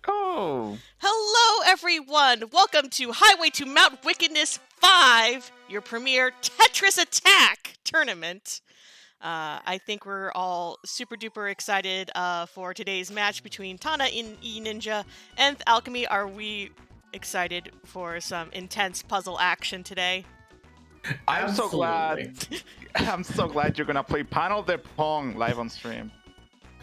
Oh, Hello, everyone! Welcome to Highway to Mount Wickedness 5, your premier Tetris Attack tournament. I think we're all super duper excited for today's match between Tahna in Eninja and Alchemy. Are we excited for some intense puzzle action today? I'm so glad. Absolutely. I'm so glad you're gonna play Panel de Pong live on stream.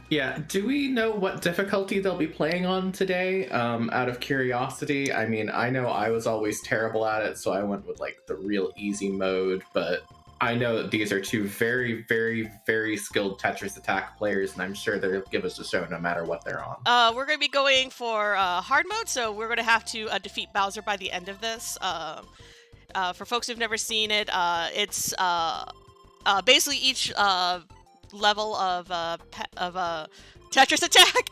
Yeah, do we know what difficulty they'll be playing on today? Out of curiosity, I mean, I know I was always terrible at it, so I went with like the real easy mode, but I know that these are two very, very, very skilled Tetris Attack players, and I'm sure they'll give us a show no matter what they're on. We're going to be going for hard mode, so we're going to have to defeat Bowser by the end of this. For folks who've never seen it, it's basically each level of Tetris Attack.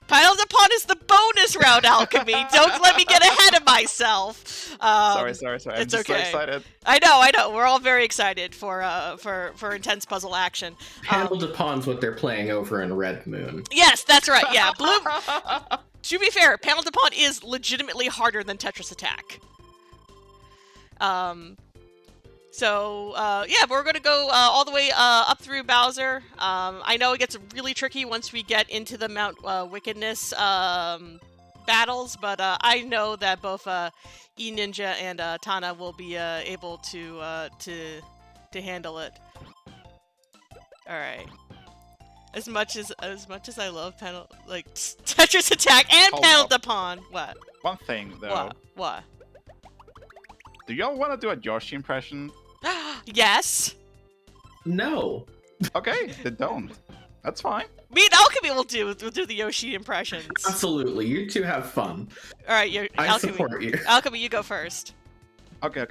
Piled Upon is the bonus round, Alchemy. Don't let me get ahead of myself. Sorry. I'm it's just okay. so excited. I know. We're all very excited for intense puzzle action. Panel Upon's what they're playing over in Red Moon. Yes, that's right. Yeah, Blue. To be fair, Panel Upon is legitimately harder than Tetris Attack. Yeah, we're going to go all the way up through Bowser. I know it gets really tricky once we get into the Mount Wickedness battles, but I know that both Eninja and Tahna will be able to handle it. All right. As much as I love Tetris Attack and Panel Upon, what? One thing though. What? Do y'all want to do a Yoshi impression? Yes. No. Okay, then don't. That's fine. Me and Alchemy will do the Yoshi impressions. Absolutely. You two have fun. All right, I Alchemy. support you. Alchemy, you go first. Okay.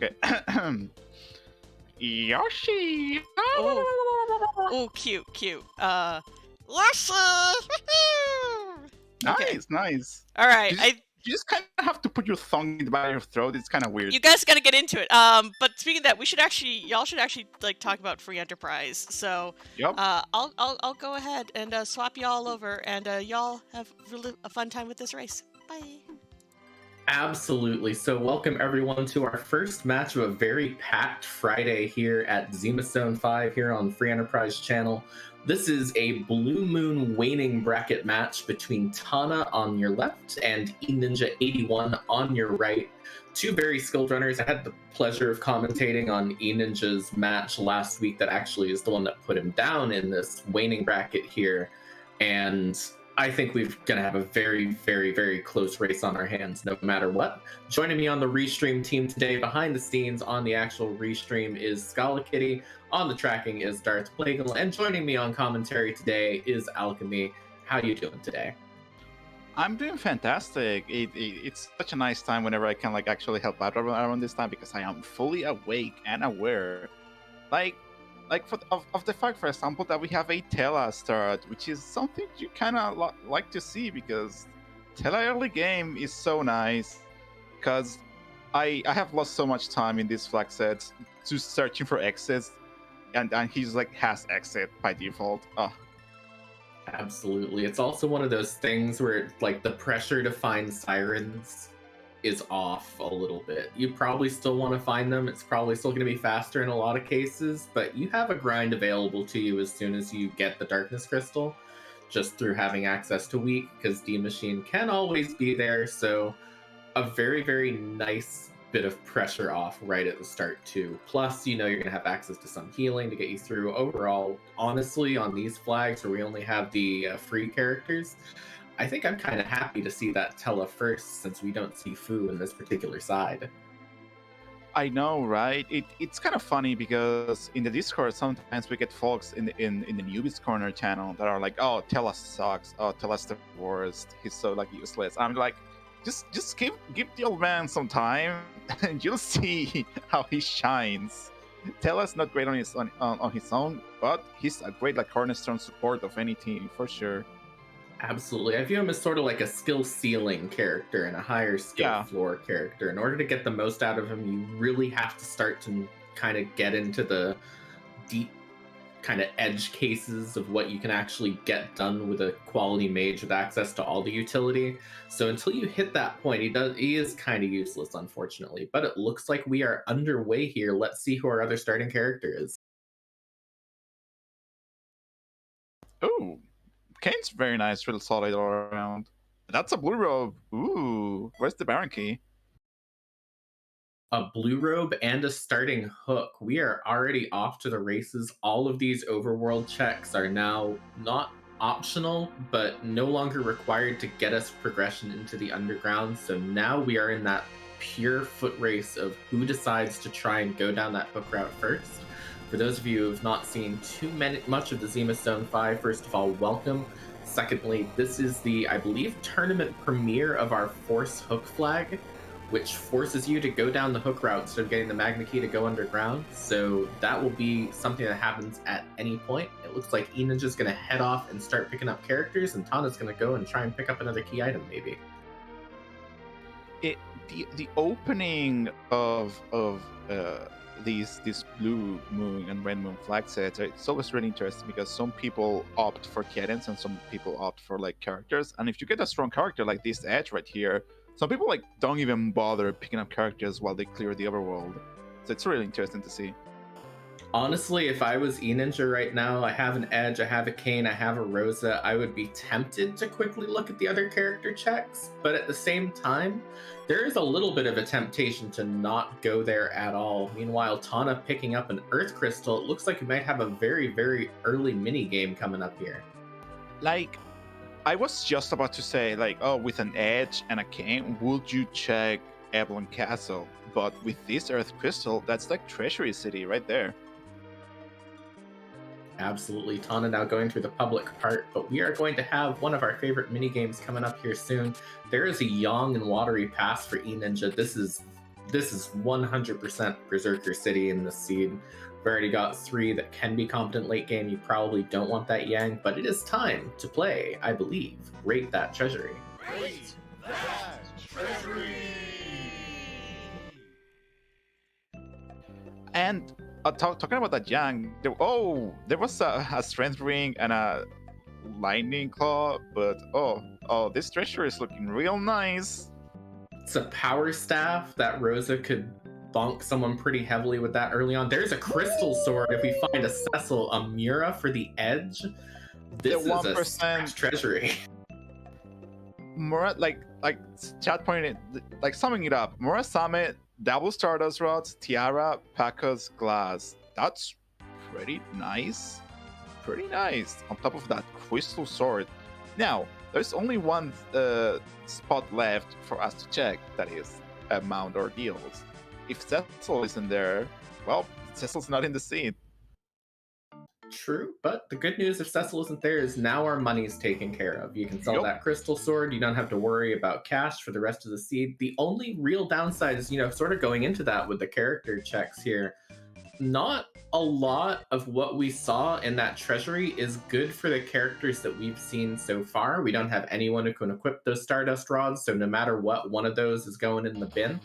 Yoshi. Oh, cute. Yoshi. Okay. Nice. All right, You just kind of have to put your tongue in the back of your throat. It's kind of weird. you guys gotta get into it. But speaking of that, y'all should actually like talk about Free Enterprise. So, Yup. I'll go ahead and swap y'all over, and y'all have really a fun time with this race. Bye. Absolutely. So welcome everyone to our first match of a very packed Friday here at Zemus Zone 5 here on Free Enterprise channel. This is a Blue Moon Waning bracket match between Tahna on your left and Eninja81 on your right. Two very skilled runners. I had the pleasure of commentating on Eninja's match last week that actually is the one that put him down in this Waning bracket here. And I think we're going to have a very, very, very close race on our hands no matter what. Joining me on the Restream team today, behind the scenes on the actual Restream, is Scala Kitty. On the tracking is Darth Plagal. And joining me on commentary today is Alchemy. How you doing today? I'm doing fantastic. It's such a nice time whenever I can actually help out around this time because I am fully awake and aware. Of the fact, for example, that we have a Tela start, which is something you kind of like to see because Tela early game is so nice. Because I have lost so much time in these flag sets to searching for exits, and he's has exit by default. Oh. Absolutely. It's also one of those things where the pressure to find sirens is off a little bit. You probably still want to find them. It's probably still going to be faster in a lot of cases, but you have a grind available to you as soon as you get the Darkness Crystal, just through having access to Weak, because D Machine can always be there. So a very, very nice bit of pressure off right at the start too. Plus, you're going to have access to some healing to get you through. Overall, honestly, on these flags where we only have the free characters, I think I'm kind of happy to see that Tela first, since we don't see Fu in this particular side. I know, right? It's kind of funny because in the Discord sometimes we get folks in the newbies corner channel that are like, "Oh, Tela sucks. Oh, Tela's the worst. He's so useless." I'm like, just give the old man some time, and you'll see how he shines. Tela's not great on his own, but he's a great cornerstone support of any team for sure. Absolutely. I view him as sort of like a skill ceiling character and a higher skill floor character. In order to get the most out of him, you really have to start to kind of get into the deep kind of edge cases of what you can actually get done with a quality mage with access to all the utility. So until you hit that point, he is kind of useless, unfortunately. But it looks like we are underway here. Let's see who our other starting character is. Ooh, Kane's very nice, real solid all around. That's a blue robe. Ooh, where's the Baron key? A blue robe and a starting hook. We are already off to the races. All of these overworld checks are now not optional, but no longer required to get us progression into the underground. So now we are in that pure foot race of who decides to try and go down that hook route first. For those of you who have not seen much of the Zemus Zone 5, first of all, welcome. Secondly, this is the, I believe, tournament premiere of our Force Hook flag, which forces you to go down the hook route instead of getting the Magna Key to go underground. So that will be something that happens at any point. It looks like Eninja's going to head off and start picking up characters, and Tahna's going to go and try and pick up another key item, maybe. The opening of these blue moon and red moon flag sets, it's always really interesting because some people opt for cadence and some people opt for like characters. And if you get a strong character like this edge right here, some people like don't even bother picking up characters while they clear the overworld. So it's really interesting to see. Honestly, if I was Eninja right now, I have an Edge, I have a Kane, I have a Rosa, I would be tempted to quickly look at the other character checks, but at the same time, there is a little bit of a temptation to not go there at all. Meanwhile, Tahna picking up an Earth Crystal, it looks like we might have a very, very early mini game coming up here. Like, I was just about to say, like, oh, with an Edge and a Kane, would you check Avalon Castle? But with this Earth Crystal, that's like Treasury City right there. Absolutely. Tahna now going through the public part, but we are going to have one of our favorite mini games coming up here soon. There is a Yang and Watery Pass for Eninja. This is 100% Berserker City in this seed. We've already got 3 that can be competent late game. You probably don't want that Yang, but it is time to play, I believe, Rate That Treasury. Rate That Treasury! And talking about that Yang, there was a Strength Ring and a Lightning Claw, but this treasure is looking real nice. It's a Power Staff that Rosa could bonk someone pretty heavily with that early on. There's a Crystal Sword if we find a Cecil, a Mura for the Edge. This is 1% a scratch treasury. Mura, like chat pointed, like summing it up, Murasame, Double Stardust Rods, Tiara, Pacos, Glass. That's pretty nice. Pretty nice. On top of that, Crystal Sword. Now, there's only one spot left for us to check, that is Mount Ordeals. If Cecil isn't there, well, Cecil's not in the scene. True, but the good news if Cecil isn't there is now our money's taken care of. You can sell that Crystal Sword, you don't have to worry about cash for the rest of the seed. The only real downside is, sort of going into that with the character checks here. Not a lot of what we saw in that treasury is good for the characters that we've seen so far. We don't have anyone who can equip those Stardust Rods, so no matter what, one of those is going in the bin.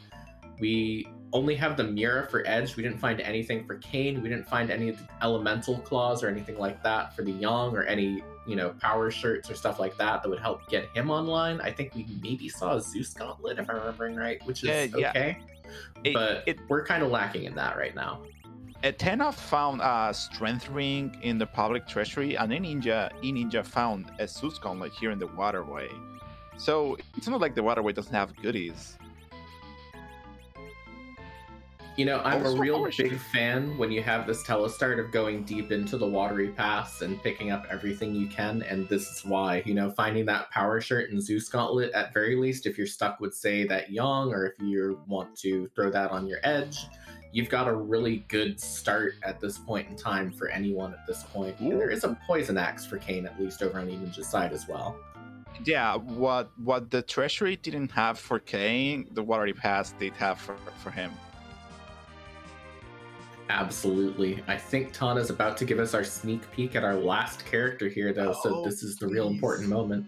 We only have the Mura for Edge. We didn't find anything for Kane. We didn't find any of the Elemental Claws or anything like that for the Yang, or any, power shirts or stuff like that would help get him online. I think we maybe saw a Zeus Gauntlet, if I'm remembering right, which is okay. But we're kind of lacking in that right now. Tahna found a Strength Ring in the public treasury, and Eninja found a Zeus Gauntlet here in the waterway. So it's not like the waterway doesn't have goodies. I'm a real big fan when you have this telestart of going deep into the Watery Pass and picking up everything you can, and this is why, finding that Power Shirt and Zeus Gauntlet, at very least, if you're stuck with, say, that Yang, or if you want to throw that on your Edge, you've got a really good start at this point in time for anyone at this point. And there is a Poison Axe for Kane, at least, over on Eninja's side as well. Yeah, what the treasury didn't have for Kane, the Watery Pass did have for him. Absolutely. I think Tahna's about to give us our sneak peek at our last character here, though, so this is the real important moment.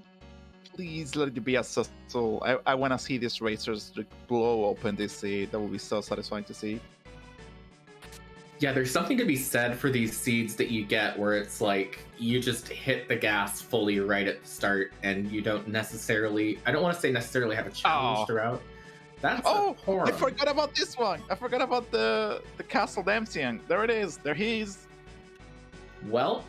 Please let it be a Cecil. I want to see these racers blow open this seed. That will be so satisfying to see. Yeah, there's something to be said for these seeds that you get where it's like you just hit the gas fully right at the start and you don't necessarily, I don't want to say necessarily have a challenge throughout. That's Oh, a horror. I forgot about this one. I forgot about the Castle Damsian. There it is. There he is. Well,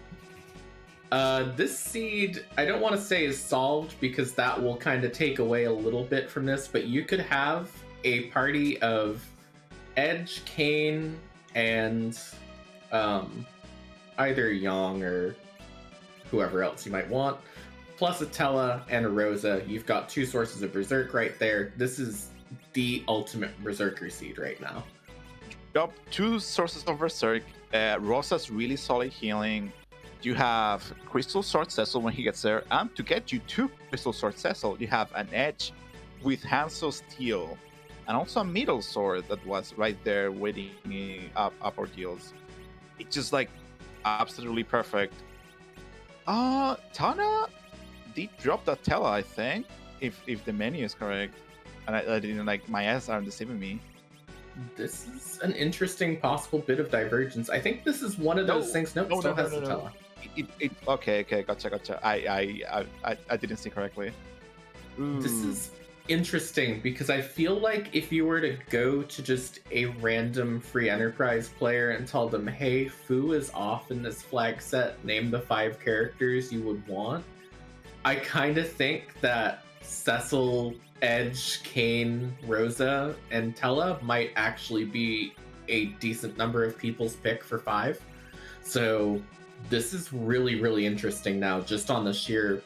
this seed, I don't want to say is solved because that will kind of take away a little bit from this, but you could have a party of Edge, Kane, and either Yang or whoever else you might want, plus a Tella and a Rosa. You've got 2 sources of Berserk right there. This is the ultimate Berserker seed right now. Yup, 2 sources of Berserk. Rosa's really solid healing. You have Crystal Sword Cecil when he gets there, and to get you 2 Crystal Sword Cecil, you have an Edge with Hanzo Steel, and also a middle sword that was right there waiting up ordeals. It's just like absolutely perfect. Tahna did drop that Tella, I think, if the menu is correct, and I didn't, like, my eyes aren't deceiving me. This is an interesting possible bit of divergence. I think this is one of those things. Nope, still has the Tella. Okay, gotcha. I didn't see correctly. This is interesting because I feel like if you were to go to just a random free enterprise player and tell them, hey, Fu is off in this flag set, name the 5 characters you would want, I kind of think that Cecil, Edge, Kane, Rosa, and Tella might actually be a decent number of people's pick for 5. So this is really, really interesting now, just on the sheer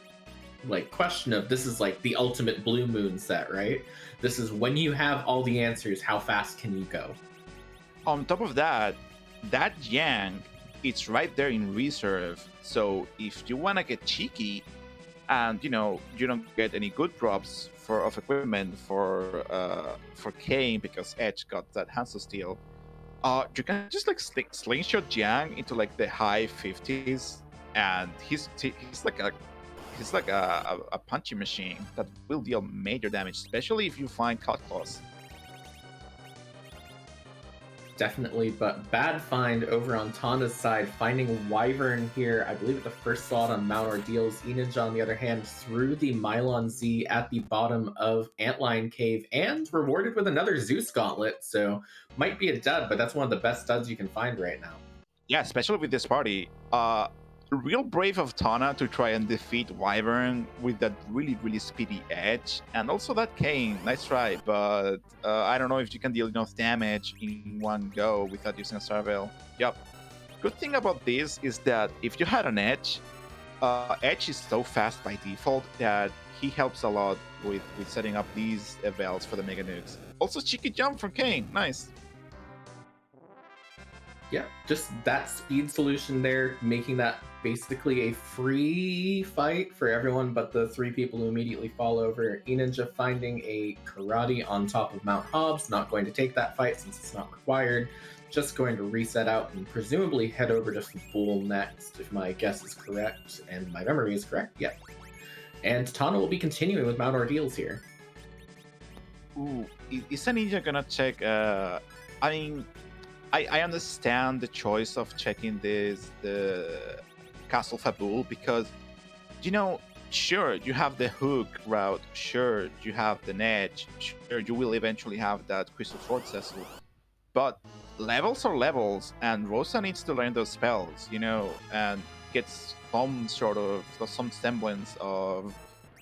question of, this is like the ultimate Blue Moon set, right? This is when you have all the answers, how fast can you go? On top of that Yang, it's right there in reserve. So if you want to get cheeky and you don't get any good drops of equipment for Kane because Edge got that Hanzo Steel, you can just slingshot Yang into the high 50s, and he's like a punching machine that will deal major damage, especially if you find Cut Claws. Definitely, but bad find over on Tahna's side, finding Wyvern here, I believe at the first slot on Mount Ordeals. Eninja, on the other hand, threw the Mylon Z at the bottom of Antlion Cave and rewarded with another Zeus Gauntlet, so might be a dud, but that's one of the best studs you can find right now. Yeah, especially with this party. Real brave of Tahna to try and defeat Wyvern with that really, really speedy Edge, and also that Kane. Nice try, but I don't know if you can deal enough damage in one go without using a Starveil. Yup. Good thing about this is that if you had an Edge, Edge is so fast by default that he helps a lot with setting up these Veils for the Mega Nukes. Also, cheeky jump from Kane. Nice. Yeah, just that speed solution there, making that basically a free fight for everyone but the 3 people who immediately fall over. Eninja finding a Karate on top of Mount Hobbs, not going to take that fight since it's not required, just going to reset out and presumably head over to Fool next, if my guess is correct, and my memory is correct, yep. And Tahna will be continuing with Mount Ordeals here. Ooh, is Eninja gonna check, I understand the choice of checking the Castle Fabul because, sure, you have the hook route, sure, you have the edge, sure, you will eventually have that Crystal Sword Cecil, but levels are levels, and Rosa needs to learn those spells, and get some semblance of,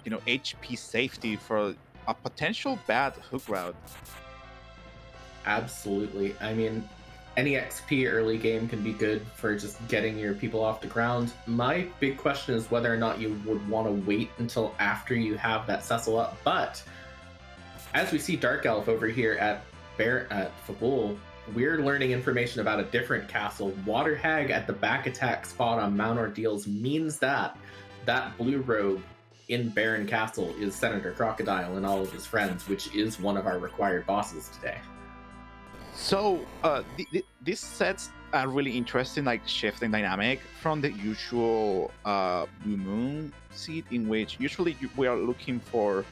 HP safety for a potential bad hook route. Absolutely. I mean, any XP early game can be good for just getting your people off the ground. My big question is whether or not you would want to wait until after you have that Cecil up. But as we see Dark Elf over here at Fabul, we're learning information about a different castle. Water Hag at the back attack spot on Mount Ordeals means that blue robe in Baron Castle is Senator Crocodile and all of his friends, which is one of our required bosses today. So this sets a really interesting shifting dynamic from the usual Blue Moon seed, in which usually we are looking for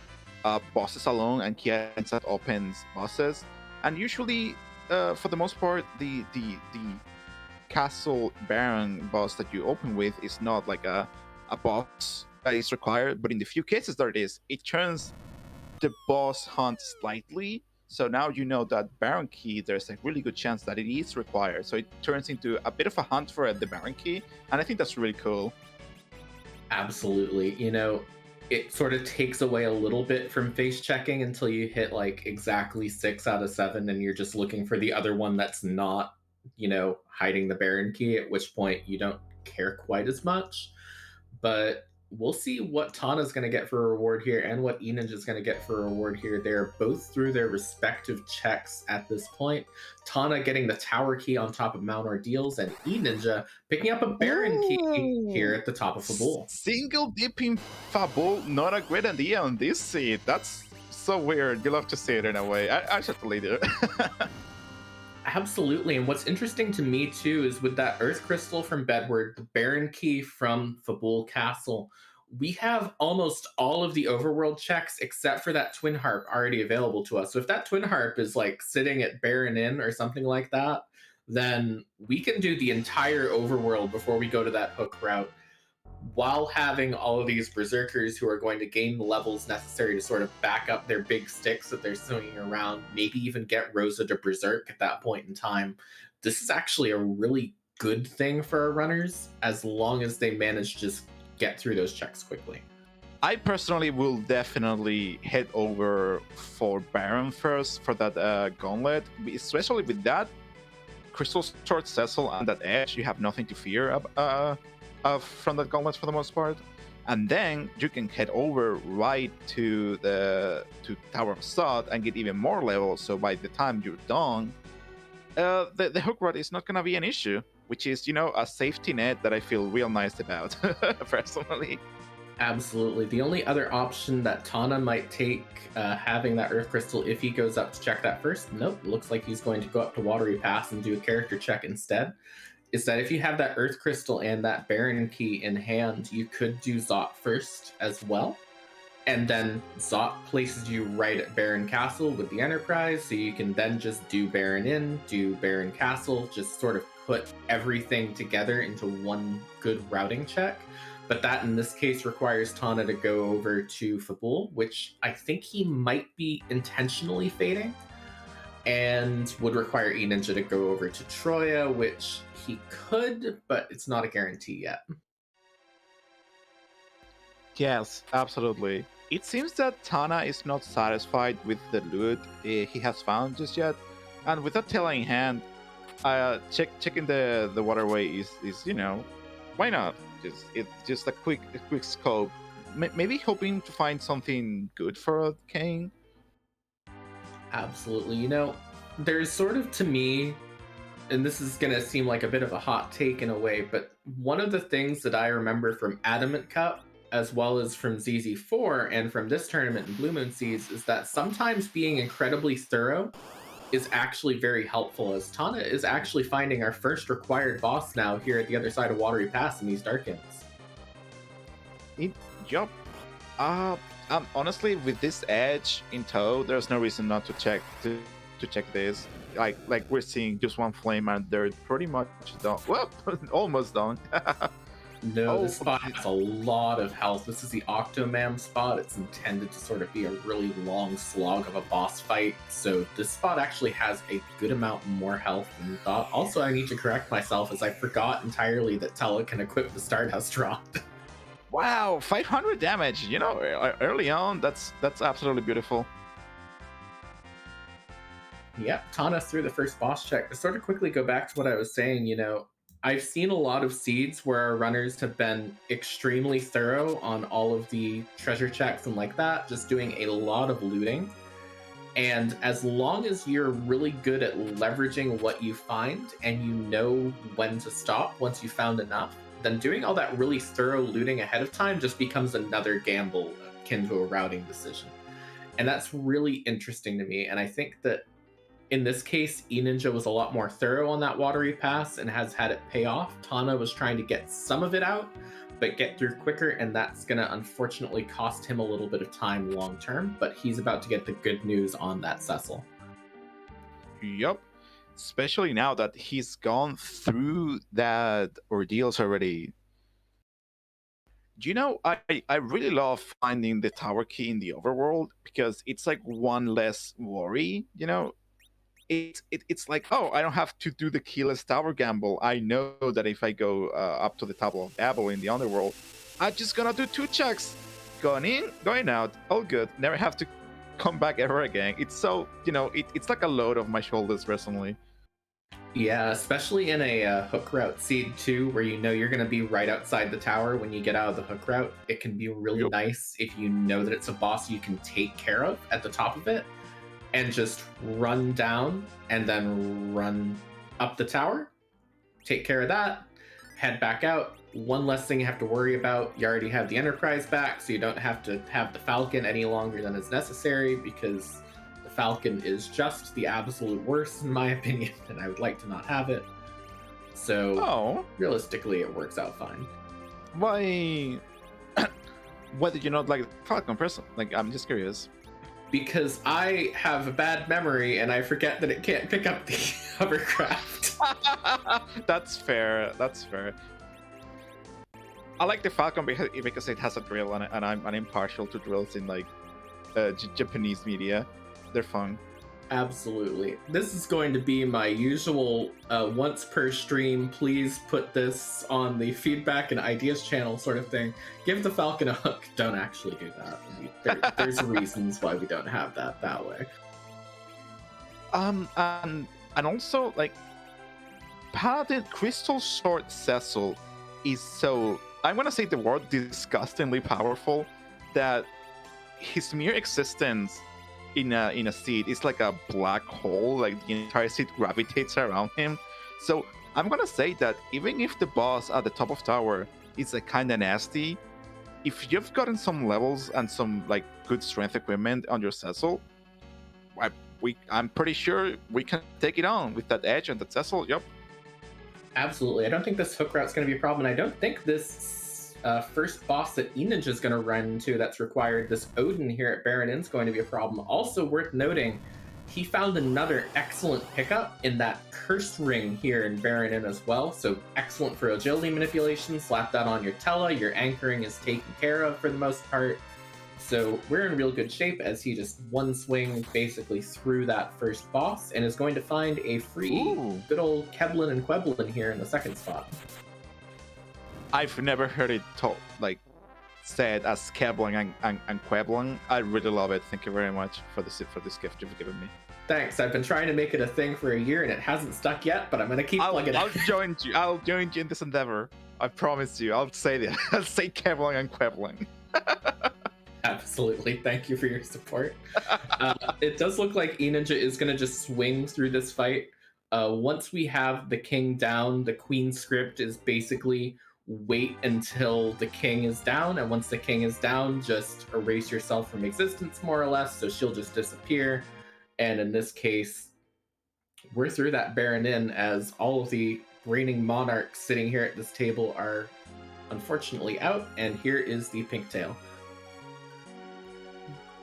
bosses alone, and Kian set opens bosses, and usually for the most part the Castle Baron boss that you open with is not like a boss that is required, but in the few cases that it is, it turns the boss hunt slightly. So now you know that Baron Key, there's a really good chance that it is required. So it turns into a bit of a hunt for the Baron Key, and I think that's really cool. Absolutely. It sort of takes away a little bit from face checking until you hit like exactly 6 out of 7 and you're just looking for the other one that's not, hiding the Baron Key, at which point you don't care quite as much. But we'll see what Tahna's going to get for a reward here and what Eninja's going to get for a reward here. They're both through their respective checks at this point. Tahna getting the Tower Key on top of Mount Ordeals, and Eninja picking up a Baron Key here at the top of Fabul. Single dipping Fabul, not a great idea on this seed. That's so weird. You love to see it in a way. I should delete it. Absolutely, and what's interesting to me too is with that Earth Crystal from Bedward, the Baron Key from Fabul Castle, we have almost all of the overworld checks except for that Twin Harp already available to us. So if that Twin Harp is like sitting at Baron Inn or something like that, then we can do the entire overworld before we go to that hook route, while having all of these berserkers who are going to gain the levels necessary to sort of back up their big sticks that they're swinging around, maybe even get Rosa to berserk at that point in time. This is actually a really good thing for our runners, as long as they manage to just get through those checks quickly. I personally will definitely head over for Baron first for that gauntlet, especially with that Crystal Sword Cecil and that edge. You have nothing to fear from that gauntlet for the most part, and then you can head over right to Tower of Sod and get even more levels. So by the time you're done, the hook rod is not going to be an issue, which is a safety net that I feel real nice about personally. Absolutely. The only other option that Tahna might take, having that Earth Crystal, if he goes up to check that first, nope, looks like he's going to go up to Watery Pass and do a character check instead, is that if you have that Earth Crystal and that Baron Key in hand, you could do Zot first as well. And then Zot places you right at Baron Castle with the Enterprise, so you can then just do Baron Inn, do Baron Castle, just sort of put everything together into one good routing check. But that, in this case, requires Tahna to go over to Fabul, which I think he might be intentionally fading, and would require Eninja to go over to Troya, which he could, but it's not a guarantee yet. Yes, absolutely. It seems that Tahna is not satisfied with the loot he has found just yet, and with that tail in hand, checking the waterway is why not? It's just a quick scope. Maybe hoping to find something good for Kane. Absolutely. There's sort of, to me, and this is going to seem like a bit of a hot take in a way, but one of the things that I remember from Adamant Cup, as well as from ZZ4 and from this tournament in Blue Moon Seas, is that sometimes being incredibly thorough is actually very helpful, as Tahna is actually finding our first required boss now here at the other side of Watery Pass in these Dark Inns. Yup. Honestly, with this edge in tow, there's no reason not to check this. Like we're seeing just one flame and they're pretty much done. Well, almost done. No, this spot has a lot of health. This is the Octomam spot. It's intended to sort of be a really long slog of a boss fight. So this spot actually has a good amount more health than we thought. Also, I need to correct myself, as I forgot entirely that Tella can equip the Stardust Rod. Wow, 500 damage. Early on, that's absolutely beautiful. Yep, Tahna through the first boss check. To sort of quickly go back to what I was saying, I've seen a lot of seeds where our runners have been extremely thorough on all of the treasure checks and like that, just doing a lot of looting. And as long as you're really good at leveraging what you find and you know when to stop once you've found enough, then doing all that really thorough looting ahead of time just becomes another gamble akin to a routing decision. And that's really interesting to me. And I think that in this case, Eninja was a lot more thorough on that Watery Pass and has had it pay off. Tahna was trying to get some of it out, but get through quicker, and that's going to unfortunately cost him a little bit of time long term, but he's about to get the good news on that Cecil. Yup. especially now that he's gone through that ordeals already. Do you know, I really love finding the tower key in the overworld because it's like one less worry, you know? It's like, oh, I don't have to do the keyless tower gamble. I know that if I go up to the top of Dabble in the underworld, I'm just gonna do 2 checks. Going in, going out, all good. Never have to come back ever again. It's so, it's like a load off my shoulders personally. Yeah, especially in a hook route seed too, where you know you're going to be right outside the tower when you get out of the hook route. It can be really nice if you know that it's a boss you can take care of at the top of it and just run down and then run up the tower, take care of that, head back out. One less thing you have to worry about. You already have the Enterprise back, so you don't have to have the Falcon any longer than is necessary, because the Falcon is just the absolute worst in my opinion, and I would like to not have it. So realistically, it works out fine. Why? Why did you not like the Falcon person? Like, I'm just curious. Because I have a bad memory and I forget that it can't pick up the hovercraft. That's fair. That's fair. I like the Falcon because it has a drill, and I'm impartial to drills in like Japanese media. They're fun. Absolutely. This is going to be my usual once per stream, please put this on the feedback and ideas channel sort of thing. Give the Falcon a hook. Don't actually do that. There's reasons why we don't have that way. And also, like, Paladin Crystal Sword Cecil is so, I'm gonna say the word, disgustingly powerful, that his mere existence in a seed is like a black hole. Like, the entire seed gravitates around him. So I'm gonna say that even if the boss at the top of tower is like kind of nasty, if you've gotten some levels and some like good strength equipment on your Cecil, I'm pretty sure we can take it on with that edge and that Cecil. Yep. Absolutely. I don't think this hook route's going to be a problem. I don't think this first boss that Eninja is going to run into that's required, this Odin here at Baron Inn's, going to be a problem. Also worth noting, he found another excellent pickup in that cursed ring here in Baron Inn as well. So excellent for agility manipulation. Slap that on your Tela. Your anchoring is taken care of for the most part. So we're in real good shape as he just one swing basically through that first boss and is going to find a free good old Keblin and Queblin here in the second spot. I've never heard it said as Keblin and Queblin. I really love it. Thank you very much for this gift you've given me. Thanks. I've been trying to make it a thing for a year and it hasn't stuck yet, but I'm going to keep plugging it. I'll join you. I'll join you in this endeavor. I promise you. I'll say that. I'll say Keblin and Queblin. Absolutely. Thank you for your support. It does look like Eninja is going to just swing through this fight. Once we have the king down, the queen script is basically wait until the king is down, and once the king is down, just erase yourself from existence, more or less, so she'll just disappear. And in this case, we're through that Baron Inn, as all of the reigning monarchs sitting here at this table are unfortunately out, and here is the pink tail.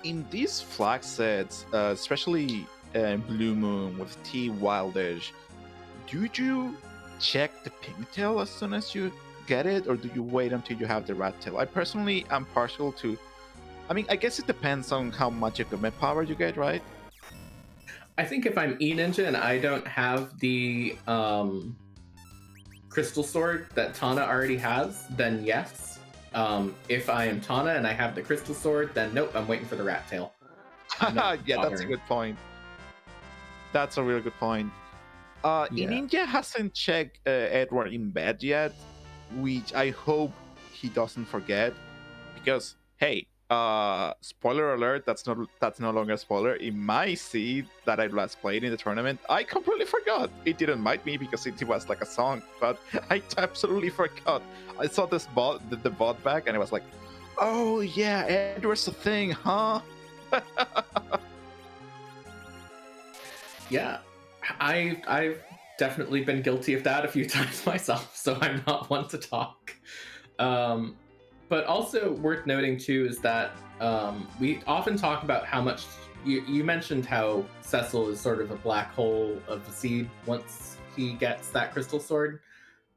In these flag sets, especially Blue Moon with T Wild Edge, do you check the pigtail as soon as you get it, or do you wait until you have the rat tail? I personally am partial to, I mean, I guess it depends on how much equipment power you get, right? I think if I'm Eninja and I don't have the crystal sword that Tahna already has, then yes. If I am Tahna and I have the crystal sword, then nope, I'm waiting for the rat tail. Yeah, that's a good point. That's a really good point. Eninja hasn't checked Edward in bed yet, which I hope he doesn't forget, because hey, spoiler alert, that's no longer a spoiler. In my seed that I last played in the tournament, I completely forgot. It didn't bite me because it was like a song, but I absolutely forgot. I saw this the bot back, and I was like, oh yeah, Edward's a thing, huh? Yeah, I've definitely been guilty of that a few times myself, so I'm not one to talk. But also worth noting too is that we often talk about how much You mentioned how Cecil is sort of a black hole of the seed once he gets that crystal sword.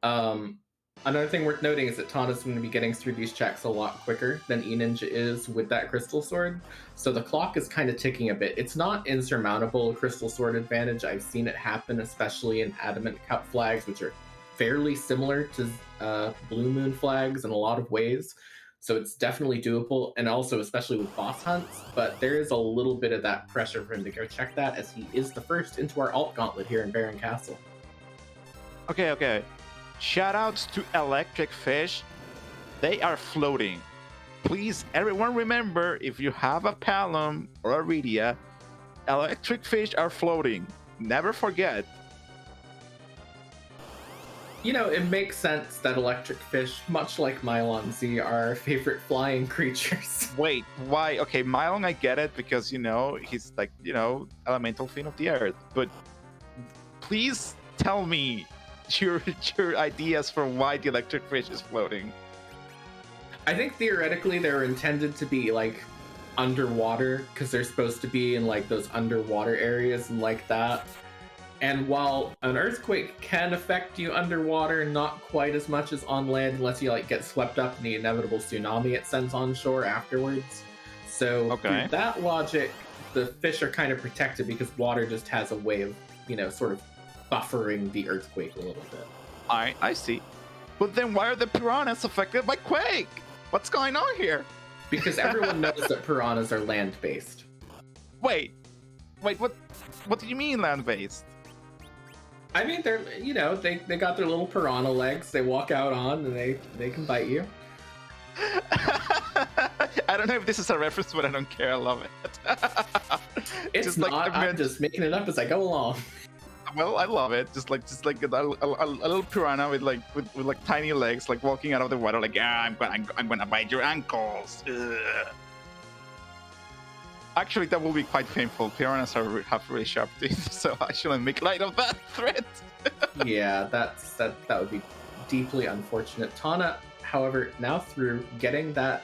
Another thing worth noting is that Tahna's going to be getting through these checks a lot quicker than Eninja is with that crystal sword. So the clock is kind of ticking a bit. It's not insurmountable, a crystal sword advantage. I've seen it happen, especially in Adamant Cup flags, which are fairly similar to Blue Moon flags in a lot of ways. So it's definitely doable, and also especially with boss hunts, but there is a little bit of that pressure for him to go check that, as he is the first into our alt gauntlet here in Baron Castle. Okay. Shoutouts to Electric Fish. They are floating. Please, everyone remember, if you have a Palom or a Rydia, Electric Fish are floating. Never forget. You know, it makes sense that electric fish, much like Mylon-Z, are our favorite flying creatures. Wait, why? Okay, Mylon, I get it, because, he's like, elemental fiend of the earth. But please tell me your ideas for why the electric fish is floating. I think theoretically they're intended to be, like, underwater, because they're supposed to be in, like, those underwater areas and like that. And while an earthquake can affect you underwater, not quite as much as on land, unless you like get swept up in the inevitable tsunami it sends on shore afterwards. So through that logic, the fish are kind of protected because water just has a way of, sort of buffering the earthquake a little bit. I see. But then why are the piranhas affected by quake? What's going on here? Because everyone knows that piranhas are land-based. Wait, what do you mean land-based? I mean, they're, they got their little piranha legs they walk out on, and they can bite you. I don't know if this is a reference, but I don't care. I love it. It's just not. I'm just making it up as I go along. Well, I love it. Just like a little piranha with like tiny legs, like walking out of the water, like I'm gonna bite your ankles. Ugh. Actually, that will be quite painful. Piranhas have really sharp teeth, so I shouldn't make light of that threat. Yeah, that would be deeply unfortunate. Tahna, however, now through getting that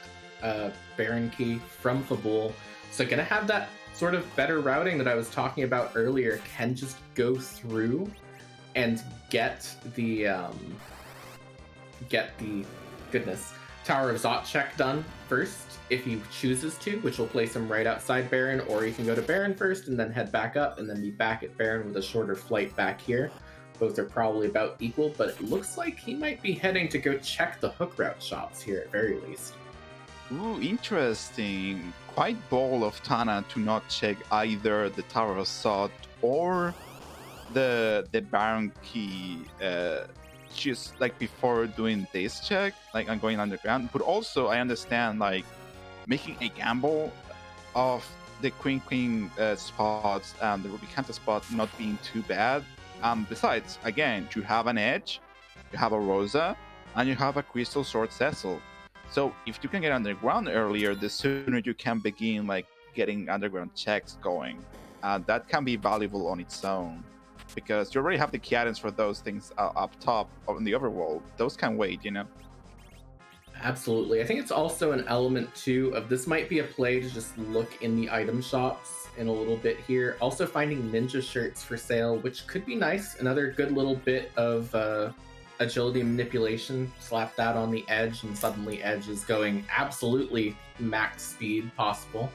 Baron key from Fabul, so gonna have that sort of better routing that I was talking about earlier, can just go through and get the Tower of Zot check done first, if he chooses to, which will place him right outside Baron, or he can go to Baron first and then head back up and then be back at Baron with a shorter flight back here. Both are probably about equal, but it looks like he might be heading to go check the hook route shops here at very least. Ooh, interesting. Quite bold of Tahna to not check either the Tower of Zot or the Baron key just like before doing this check, like I'm going underground. But also I understand like making a gamble of the Queen spots and the Ruby Kanta spot not being too bad. Besides, again, you have an Edge, you have a Rosa, and you have a Crystal Sword Cecil. So if you can get underground earlier, the sooner you can begin like getting underground checks going. That can be valuable on its own, because you already have the cadence for those things up top in the overworld. Those can wait, Absolutely. I think it's also an element too of this might be a play to just look in the item shops in a little bit here. Also finding ninja shirts for sale, which could be nice. Another good little bit of agility manipulation. Slap that on the Edge and suddenly Edge is going absolutely max speed possible.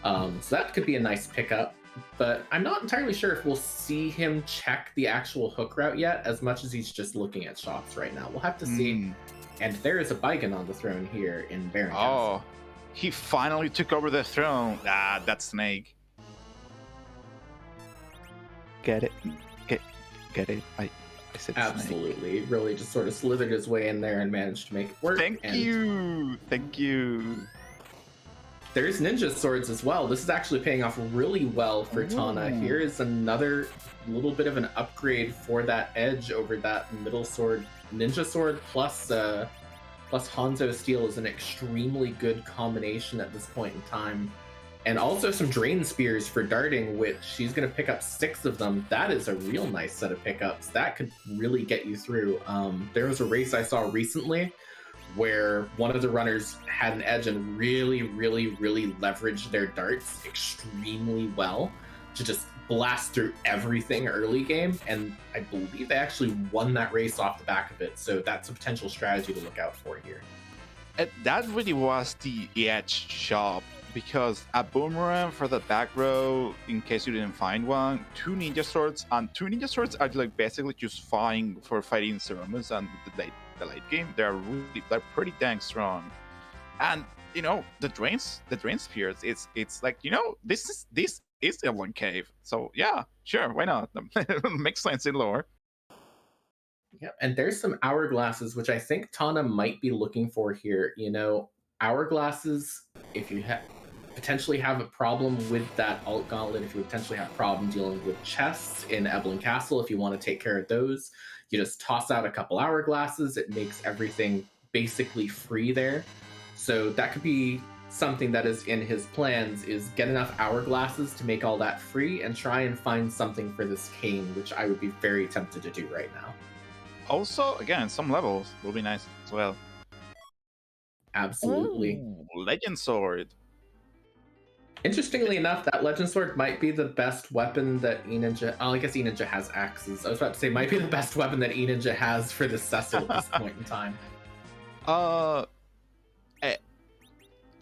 So that could be a nice pickup. But I'm not entirely sure if we'll see him check the actual hook route yet, as much as he's just looking at shops right now. We'll have to see. And there is a Baigon on the throne here in Baron Castle. Oh, he finally took over the throne. That snake. Get it? Get it? I said absolutely. Snake. He really just sort of slithered his way in there and managed to make it work. Thank you. There's ninja swords as well. This is actually paying off really well for Tahna. Here is another little bit of an upgrade for that Edge over that middle sword. Ninja sword plus Hanzo steel is an extremely good combination at this point in time. And also some drain spears for darting, which she's going to pick up 6 of them. That is a real nice set of pickups. That could really get you through. There was a race I saw recently where one of the runners had an edge and really, really, really leveraged their darts extremely well to just blast through everything early game. And I believe they actually won that race off the back of it. So that's a potential strategy to look out for here. That really was the edge shop, because a boomerang for the back row, in case you didn't find one, two ninja swords, and two ninja swords are like basically just fine for fighting Zemus and the late game. They're pretty dang strong. And you know, the drain spears, it's like, you know, this is Evelyn Cave. So yeah, sure, why not? Makes sense in lore. Yeah, and there's some hourglasses, which I think Tahna might be looking for here. You know, hourglasses, if you potentially have a problem with that alt gauntlet, if you potentially have a problem dealing with chests in Evelyn Castle, if you want to take care of those, you just toss out a couple hourglasses. It makes everything basically free there. So that could be something that is in his plans, is get enough hourglasses to make all that free and try and find something for this cane, which I would be very tempted to do right now. Also, again, some levels will be nice as well. Absolutely. Ooh, Legend Sword. Interestingly enough, that Legend Sword might be the best weapon that Eninja... Oh, I guess Eninja has axes. I was about to say, might be the best weapon that Eninja has for the Cecil at this point in time.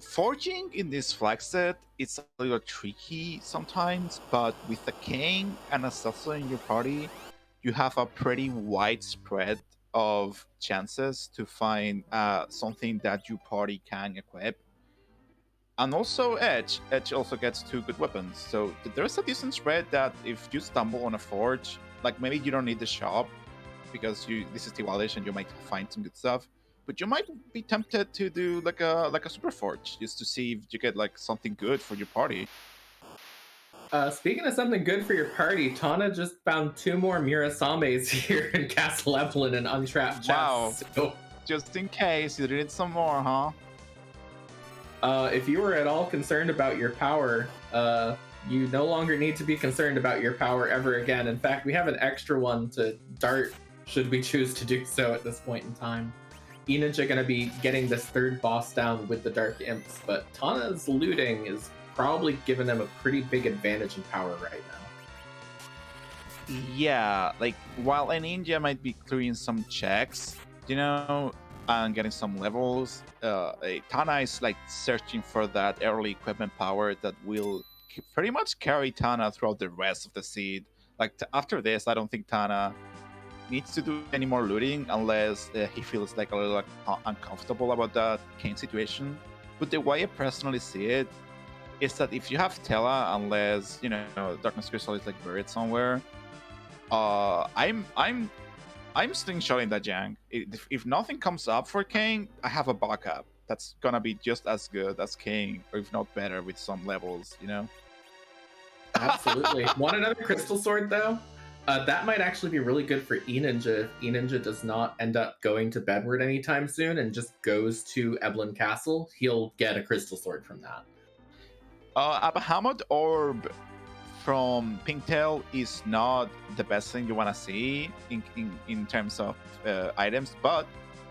Forging in this flag set, it's a little tricky sometimes, but with a king and a Cecil in your party, you have a pretty wide spread of chances to find something that your party can equip. And also Edge also gets two good weapons. So there's a decent spread that if you stumble on a forge, like maybe you don't need the shop because this is Tiwalish and you might find some good stuff, but you might be tempted to do like a super forge just to see if you get like something good for your party. Speaking of something good for your party, Tahna just found 2 more Murasames here in Castle Evelyn and untrapped chests. Wow. So, just in case you need some more, huh? If you were at all concerned about your power, you no longer need to be concerned about your power ever again. In fact, we have an extra one to dart should we choose to do so at this point in time. Eninja going to be getting this 3rd boss down with the Dark Imps, but Tahna's looting is probably giving them a pretty big advantage in power right now. Yeah, like while Eninja might be clearing some checks, you know, and getting some levels, Tahna is like searching for that early equipment power that will pretty much carry Tahna throughout the rest of the seed. Like after this, I don't think Tahna needs to do any more looting unless he feels like a little uncomfortable about that cane situation. But the way I personally see it is that if you have Tela, unless you know Darkness Crystal is like buried somewhere, I'm slingshotting that jank. If nothing comes up for King, I have a backup that's gonna be just as good as King, or if not better, with some levels, you know. Absolutely. Want another Crystal Sword though? That might actually be really good for Eninja. If Eninja does not end up going to Bedward anytime soon and just goes to Evelyn Castle, he'll get a Crystal Sword from that. A Bahamut Orb from Pinktail is not the best thing you want to see in terms of items, but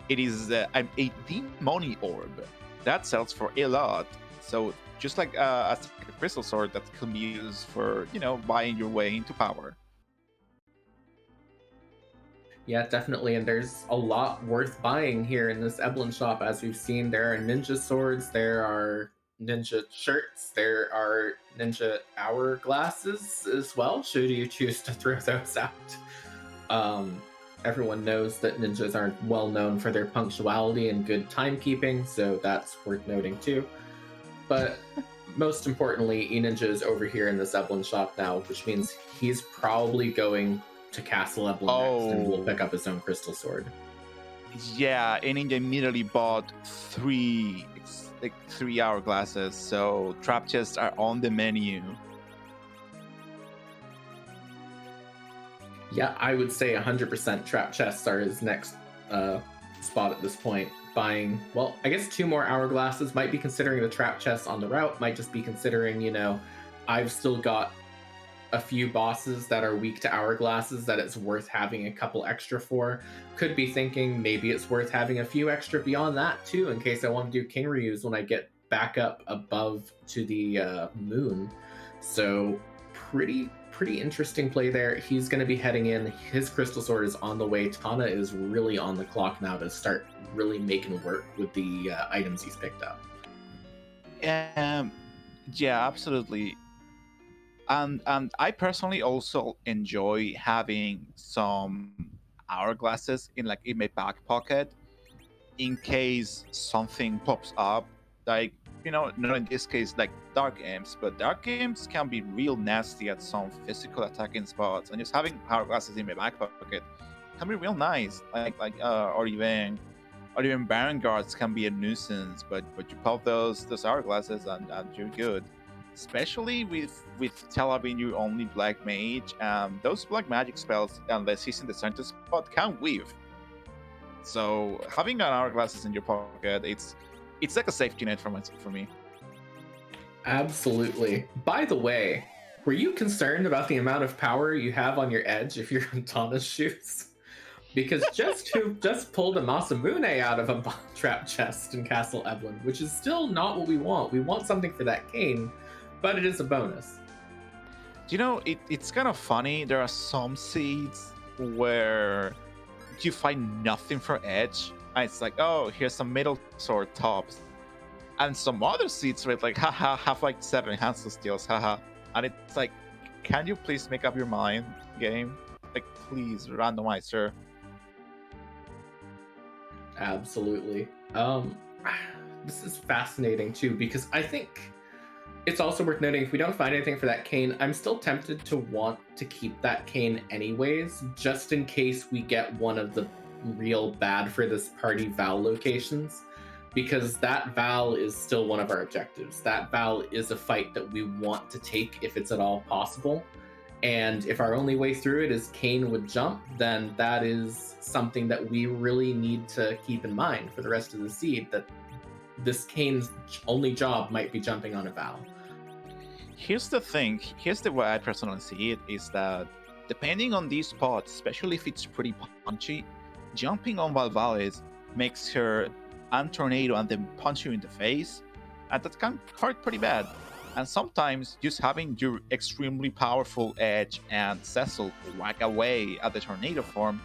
it is a Demoni Orb that sells for a lot. So just like a Crystal Sword that can be used for, you know, buying your way into power. Yeah, definitely, and there's a lot worth buying here in this Evelyn shop. As we've seen, there are ninja swords, there are ninja shirts, there are ninja hourglasses as well, should you choose to throw those out. Everyone knows that ninjas aren't well known for their punctuality and good timekeeping, so that's worth noting too. But most importantly, Eninja is over here in this Evelyn shop now, which means he's probably going to Castle Evelyn next and will pick up his own Crystal Sword. Yeah, Eninja immediately bought 3 hourglasses, so trap chests are on the menu. Yeah, I would say 100% trap chests are his next spot at this point. Buying, well, I guess 2 more hourglasses, might be considering the trap chests on the route, might just be considering, you know, I've still got a few bosses that are weak to hourglasses that it's worth having a couple extra for. Could be thinking maybe it's worth having a few extra beyond that too, in case I want to do King Ryu's when I get back up above to the moon. So pretty interesting play there. He's going to be heading in. His Crystal Sword is on the way. Tahna is really on the clock now to start really making work with the items he's picked up. Yeah, absolutely. And I personally also enjoy having some hourglasses in my back pocket in case something pops up. Like, not in this case like dark imps, but dark imps can be real nasty at some physical attacking spots, and just having hourglasses in my back pocket can be real nice. Or even Baron guards can be a nuisance, but you pop those hourglasses and you're good. Especially with Telabin, you only black mage. Those black magic spells, unless he's in the center spot, can weave. So having an hourglasses in your pocket, it's like a safety net for me. Absolutely. By the way, were you concerned about the amount of power you have on your edge if you're in Tahna's shoes? Because just pulled a Masamune out of a bomb trap chest in Castle Evelyn, which is still not what we want. We want something for that cane, but it is a bonus. It's kind of funny. There are some seeds where you find nothing for edge, and it's like, oh, here's some middle sword tops. And some other seeds where it's like, haha, have like 7 Hansel steals, haha. And it's like, can you please make up your mind, game? Like, please, randomizer. Absolutely. This is fascinating too, because I think it's also worth noting, if we don't find anything for that cane, I'm still tempted to want to keep that cane anyways, just in case we get one of the real bad for this party Val locations, because that Val is still one of our objectives. That Val is a fight that we want to take if it's at all possible. And if our only way through it is Kane would jump, then that is something that we really need to keep in mind for the rest of the seed, that this Kane's only job might be jumping on a Val. Here's the thing, here's the way I personally see it, is that depending on these spots, especially if it's pretty punchy, jumping on Valvalis makes her tornado and then punch you in the face, and that can hurt pretty bad. And sometimes just having your extremely powerful edge and Cecil whack away at the tornado form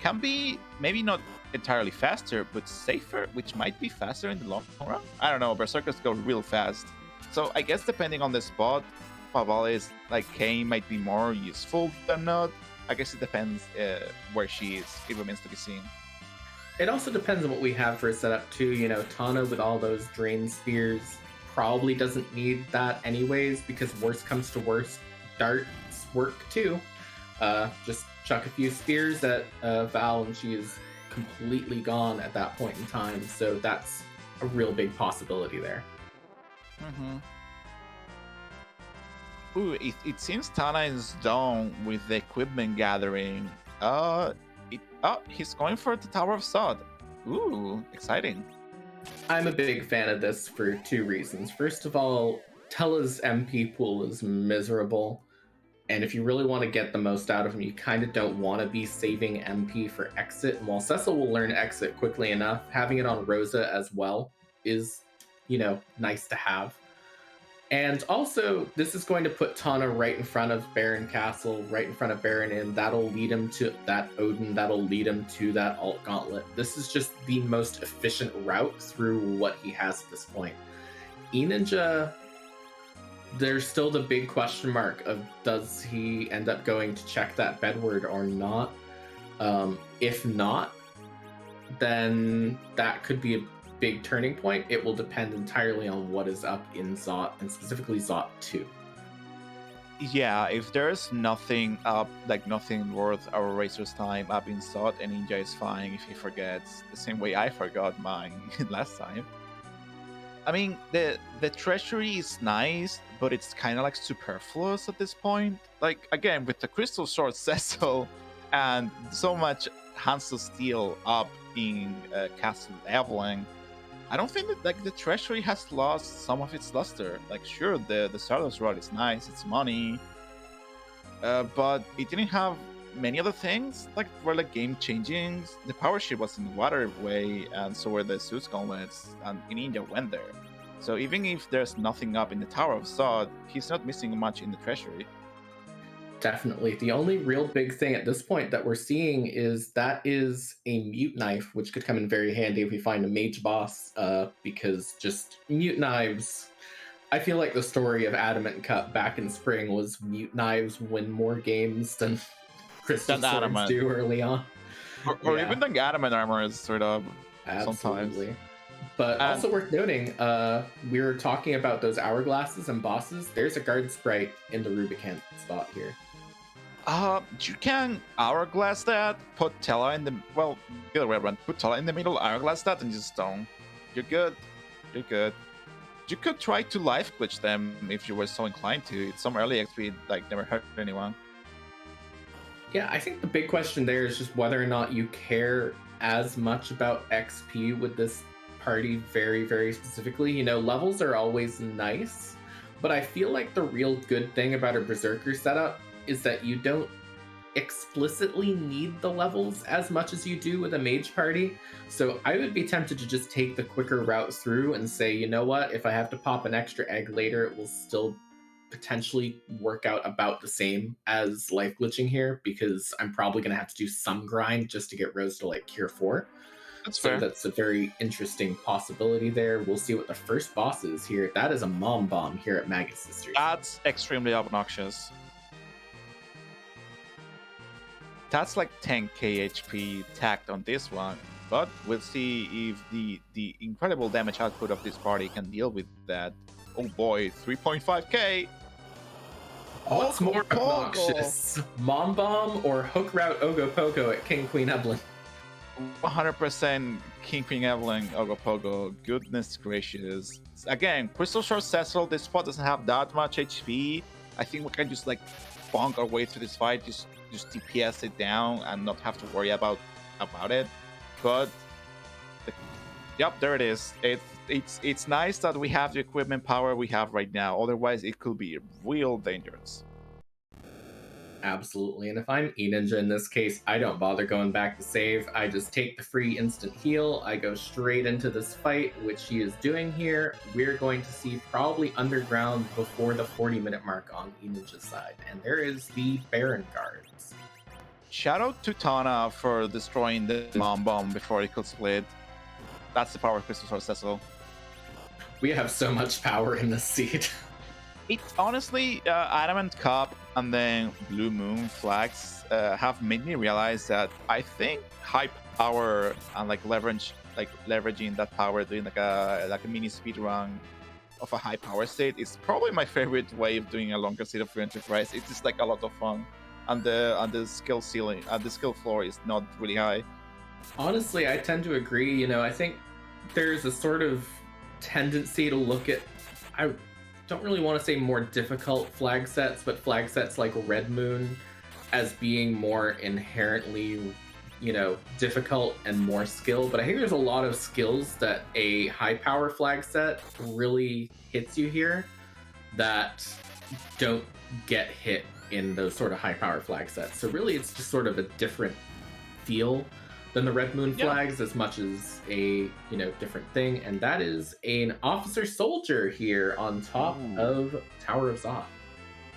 can be maybe not entirely faster, but safer, which might be faster in the long run. I don't know, Berserkers go real fast. So I guess depending on the spot, Pavales like Kane might be more useful than not. I guess it depends where she is. It remains to be seen. It also depends on what we have for a setup too. Tahna with all those drain spears probably doesn't need that anyways, because worst comes to worst, darts work too. Just chuck a few spears at Val and she is completely gone at that point in time. So that's a real big possibility there. Mm-hmm. Ooh, it seems Tahna is done with the equipment gathering. He's going for the Tower of Sod. Ooh, exciting. I'm a big fan of this for 2 reasons. First of all, Tella's MP pool is miserable, and if you really want to get the most out of him, you kind of don't want to be saving MP for Exit. And while Cecil will learn Exit quickly enough, having it on Rosa as well is, nice to have. And also, this is going to put Tahna right in front of Baron Castle, right in front of Baron Inn. That'll lead him to that Odin, that'll lead him to that Alt Gauntlet. This is just the most efficient route through what he has at this point. Eninja, there's still the big question mark of, does he end up going to check that bedward or not? If not, then that could be a big turning point. It will depend entirely on what is up in Zot, and specifically Zot 2. Yeah, if there's nothing up, like nothing worth our racer's time up in Zot, Eninja is fine if he forgets, the same way I forgot mine last time. I mean, the treasury is nice, but it's kind of like superfluous at this point. Like, again, with the Crystal Sword Cecil and so much Hansel Steel up in Castle Evelyn, I don't think that the treasury has lost some of its luster. Like, sure, the Stardust Rod is nice, it's money, but it didn't have many other things like were like game changing. The power ship was in the waterway, and so were the Zeus gauntlets, and Eninja went there. So even if there's nothing up in the Tower of Zod, he's not missing much in the treasury. Definitely. The only real big thing at this point that we're seeing is that is a mute knife, which could come in very handy if we find a mage boss, because just mute knives. I feel like the story of Adamant Cup back in spring was mute knives win more games than crystal swords Adamant. do early on. Or even the adamant armor is sort of Absolutely. sometimes. But also worth noting, we were talking about those hourglasses and bosses. There's a guard sprite in the Rubicant spot here. You can hourglass that, put Tella in the the other way around. Put Tella in the middle, hourglass that, and just stone. You're good. You're good. You could try to life glitch them if you were so inclined to. It's some early XP like never hurt anyone. Yeah, I think the big question there is just whether or not you care as much about XP with this party very, very specifically. You know, levels are always nice, but I feel like the real good thing about a Berserker setup is that you don't explicitly need the levels as much as you do with a mage party. So I would be tempted to just take the quicker route through and say, you know what, if I have to pop an extra egg later, it will still potentially work out about the same as life glitching here, because I'm probably going to have to do some grind just to get Rose to like Cure 4. That's So fair. that's a very interesting possibility there. We'll see what the first boss is here. That is a Mom Bomb here at Maggot Sisters. That's extremely obnoxious. That's like 10k HP tacked on this one, but we'll see if the incredible damage output of this party can deal with that. Oh boy, 3.5k! What's more obnoxious, Mom Bomb or Hook Route Ogopogo at King Queen Evelyn? 100% King Queen Evelyn Ogopogo. Goodness gracious. Again, Crystal Short Cecil, this spot doesn't have that much HP. I think we can just like bonk our way through this fight, just DPS it down and not have to worry about it. But yep, there it is. It's nice that we have the equipment power we have right now. Otherwise, it could be real dangerous. Absolutely. And if I'm Eninja in this case, I don't bother going back to save. I just take the free instant heal. I go straight into this fight, which he is doing here. We're going to see probably underground before the 40-minute mark on Eninja's side. And there is the Baron Guards. Shout out to Tahna for destroying the Mom Bomb before it could split. That's the power of Crystal Sword Cecil. We have so much power in this seed. It's honestly, Adamant Cup and then Blue Moon flags have made me realize that I think high power and like leveraging that power, doing like a mini speed run of a high power state is probably my favorite way of doing a longer state of free enterprise. It's just like a lot of fun, and the skill ceiling, the skill floor is not really high. Honestly, I tend to agree. You know, I think there's a sort of tendency to look at, I don't really want to say more difficult flag sets, but flag sets like Red Moon as being more inherently, you know, difficult and more skill. But I think there's a lot of skills that a high power flag set really hits you here that don't get hit in those sort of high power flag sets. So really it's just sort of a different feel than the Red Moon flags, as much as a, you know, different thing. And that is an Officer Soldier here on top of Tower of Zod.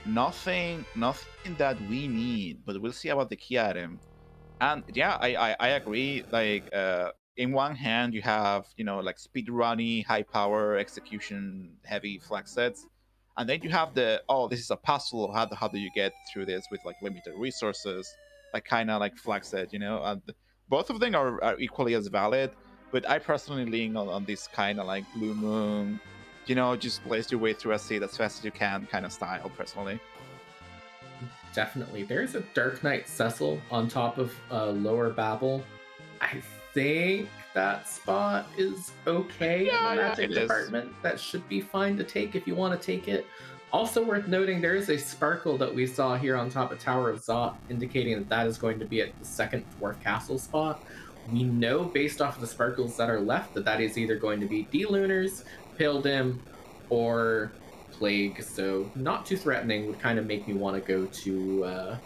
Nothing that we need, but we'll see about the key item. And yeah, I agree. Like in one hand you have, you know, like speedrunny, high power, execution heavy flag sets, and then you have the, oh, this is a puzzle, how do you get through this with like limited resources, like kind of like flag set, you know. And both of them are equally as valid, but I personally lean on this kind of like Blue Moon, you know, just blaze your way through a seed as fast as you can kind of style, personally. Definitely. There's a Dark Knight Cecil on top of Lower Babel. I think that spot is okay in the magic department. That should be fine to take if you want to take it. Also worth noting, there is a sparkle that we saw here on top of Tower of Zot, indicating that that is going to be at the second Dwarf Castle spot. We know, based off of the sparkles that are left, that that is either going to be D-Lunars, Pale Dim, or plague, so not too threatening. Would kind of make me want to go to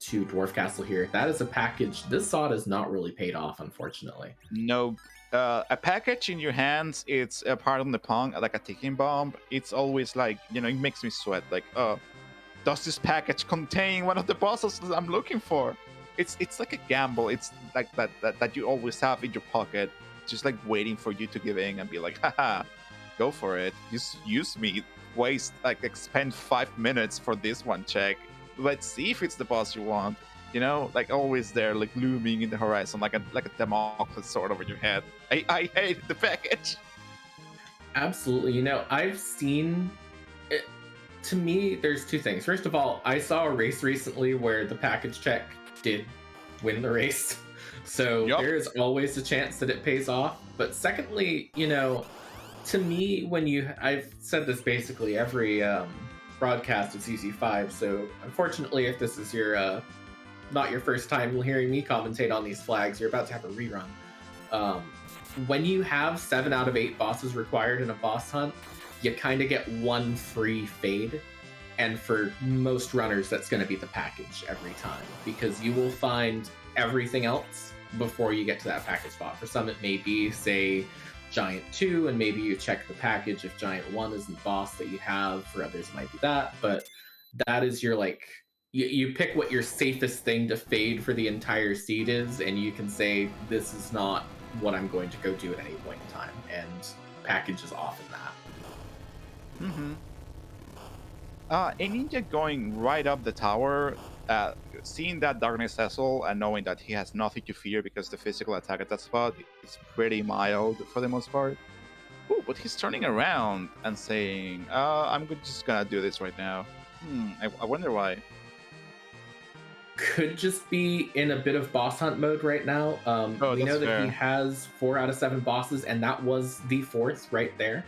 Dwarf Castle here. That is a package. This sod is not really paid off, unfortunately. No, a package in your hands, it's a part of the pong, like a ticking bomb. It's always like, it makes me sweat. Like, oh, does this package contain one of the bosses that I'm looking for? It's like a gamble. It's like that you always have in your pocket, just like waiting for you to give in and be like, haha, go for it. Just use me. Expend 5 minutes for this one check. Let's see if it's the boss you want. Like always there, like looming in the horizon, like a Damocles sword over your head. I hate the package. Absolutely. I've seen it. To me, there's two things. First of all, I saw a race recently where the package check did win the race. So there's always a chance that it pays off. But secondly, to me, I've said this basically every broadcast of CC5. So unfortunately, if this is your not your first time hearing me commentate on these flags, you're about to have a rerun. When you have 7 out of 8 bosses required in a boss hunt, you kind of get one free fade. And for most runners, that's going to be the package every time, because you will find everything else before you get to that package spot. For some, it may be, say, Giant 2, and maybe you check the package if Giant 1 isn't the boss that you have. For others, it might be that. But that is your, you pick what your safest thing to fade for the entire seed is, and you can say, this is not what I'm going to go do at any point in time. And package is often that. Mm-hmm. Eninja going right up the tower, seeing that Darkness Cecil and knowing that he has nothing to fear because the physical attack at that spot is pretty mild for the most part. Ooh, but he's turning around and saying, I'm just gonna do this right now. I wonder why. Could just be in a bit of boss hunt mode right now. We know that he has 4 out of 7 bosses, and that was the 4th right there.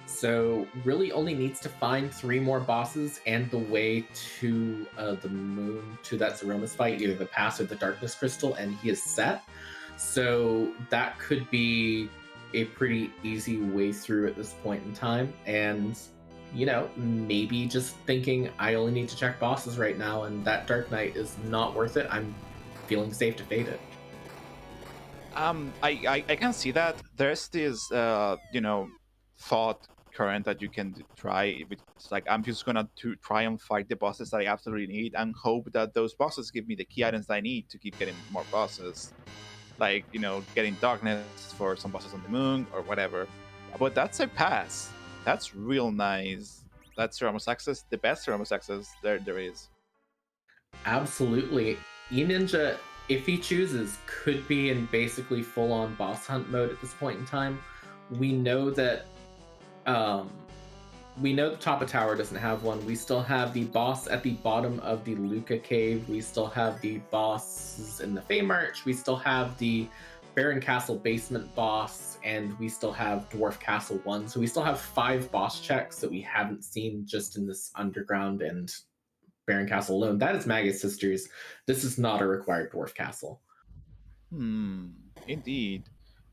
So really only needs to find 3 more bosses and the way to the moon, to that Zeromus fight, either the pass or the darkness crystal, and he is set. So that could be a pretty easy way through at this point in time. And, maybe just thinking, I only need to check bosses right now, and that Dark Knight is not worth it. I'm feeling safe to fade it. I can see that. There's this, thought current that you can try. It's like, I'm just gonna try and fight the bosses that I absolutely need and hope that those bosses give me the key items I need to keep getting more bosses. Like, getting darkness for some bosses on the moon or whatever. But that's a pass. That's real nice. That's Zeromus access, the best Zeromus access there is. Absolutely. Eninja, if he chooses, could be in basically full-on boss hunt mode at this point in time. We know that the top of tower doesn't have one. We still have the boss at the bottom of the Luca cave. We still have the bosses in the Feymarch. We still have the Baron Castle basement boss, and we still have Dwarf Castle 1. So we still have 5 boss checks that we haven't seen just in this underground and Baron Castle alone. That is Magus Sisters. This is not a required Dwarf Castle. Indeed.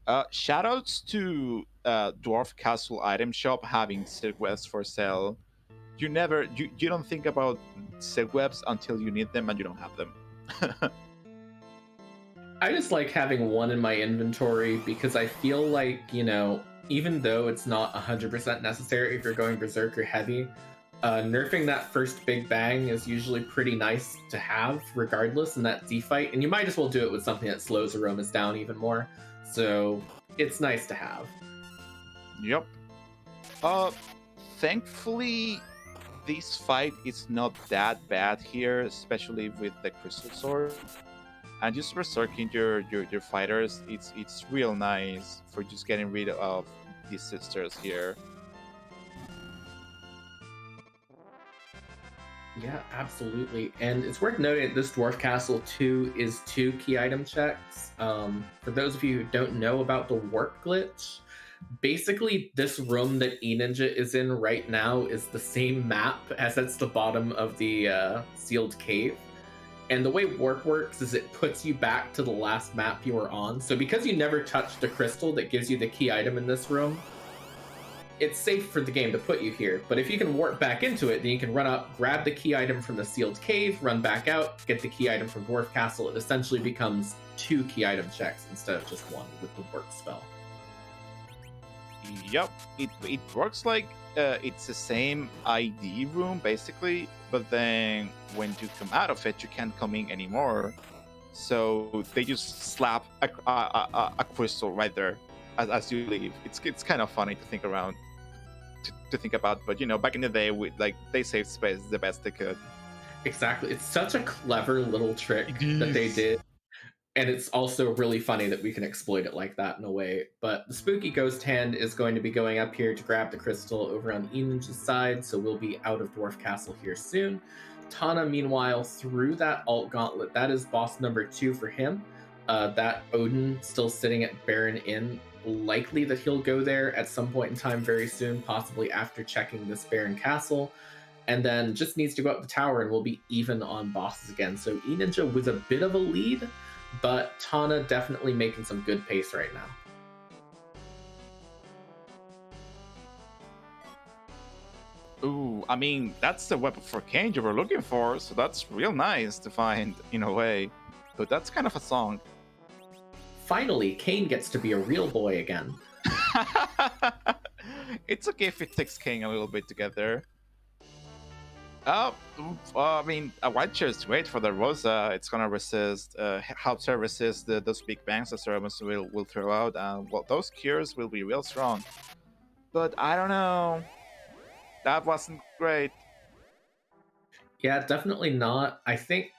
Shoutouts to Dwarf Castle item shop having silk webs for sale. You don't think about silk webs until you need them and you don't have them. I just like having one in my inventory because I feel like, even though it's not 100% necessary if you're going Berserker heavy, nerfing that first big bang is usually pretty nice to have regardless in that Z fight, and you might as well do it with something that slows aromas down even more. So it's nice to have. Yep. Thankfully, this fight is not that bad here, especially with the Crystal Sword. And just berserking your fighters, it's real nice for just getting rid of these sisters here. Yeah, absolutely. And it's worth noting this Dwarf Castle 2 is 2 key item checks. For those of you who don't know about the warp glitch, basically this room that Eninja is in right now is the same map as that's the bottom of the sealed cave. And the way warp works is it puts you back to the last map you were on. So because you never touched the crystal that gives you the key item in this room, it's safe for the game to put you here. But if you can warp back into it, then you can run up, grab the key item from the sealed cave, run back out, get the key item from Dwarf Castle. It essentially becomes 2 key item checks instead of just 1 with the warp spell. Yep, it works like it's the same ID room basically, but then when you come out of it, you can't come in anymore. So they just slap a crystal right there as you leave. It's kind of funny to think around, to think about. But you know, back in the day, they saved space the best they could. Exactly, it's such a clever little trick that they did. And it's also really funny that we can exploit it like that in a way. But the Spooky Ghost Hand is going to be going up here to grab the crystal over on Eninja's side, so we'll be out of Dwarf Castle here soon. Tahna, meanwhile, threw that alt gauntlet. That is boss number 2 for him. That Odin still sitting at Baron Inn. Likely that he'll go there at some point in time very soon, possibly after checking this Baron Castle. And then just needs to go up the tower and we'll be even on bosses again. So Eninja with a bit of a lead, but Tahna definitely making some good pace right now. Ooh, I mean, that's the weapon for Kane you were looking for, so that's real nice to find in a way. But that's kind of a song. Finally, Kane gets to be a real boy again. It's okay if it takes Kane a little bit to get there. I mean, White Chair's great for the Rosa. It's gonna resist, helps her resist those big bangs that Ceremus will throw out. Well, those cures will be real strong. But I don't know. That wasn't great. Yeah, definitely not. I think,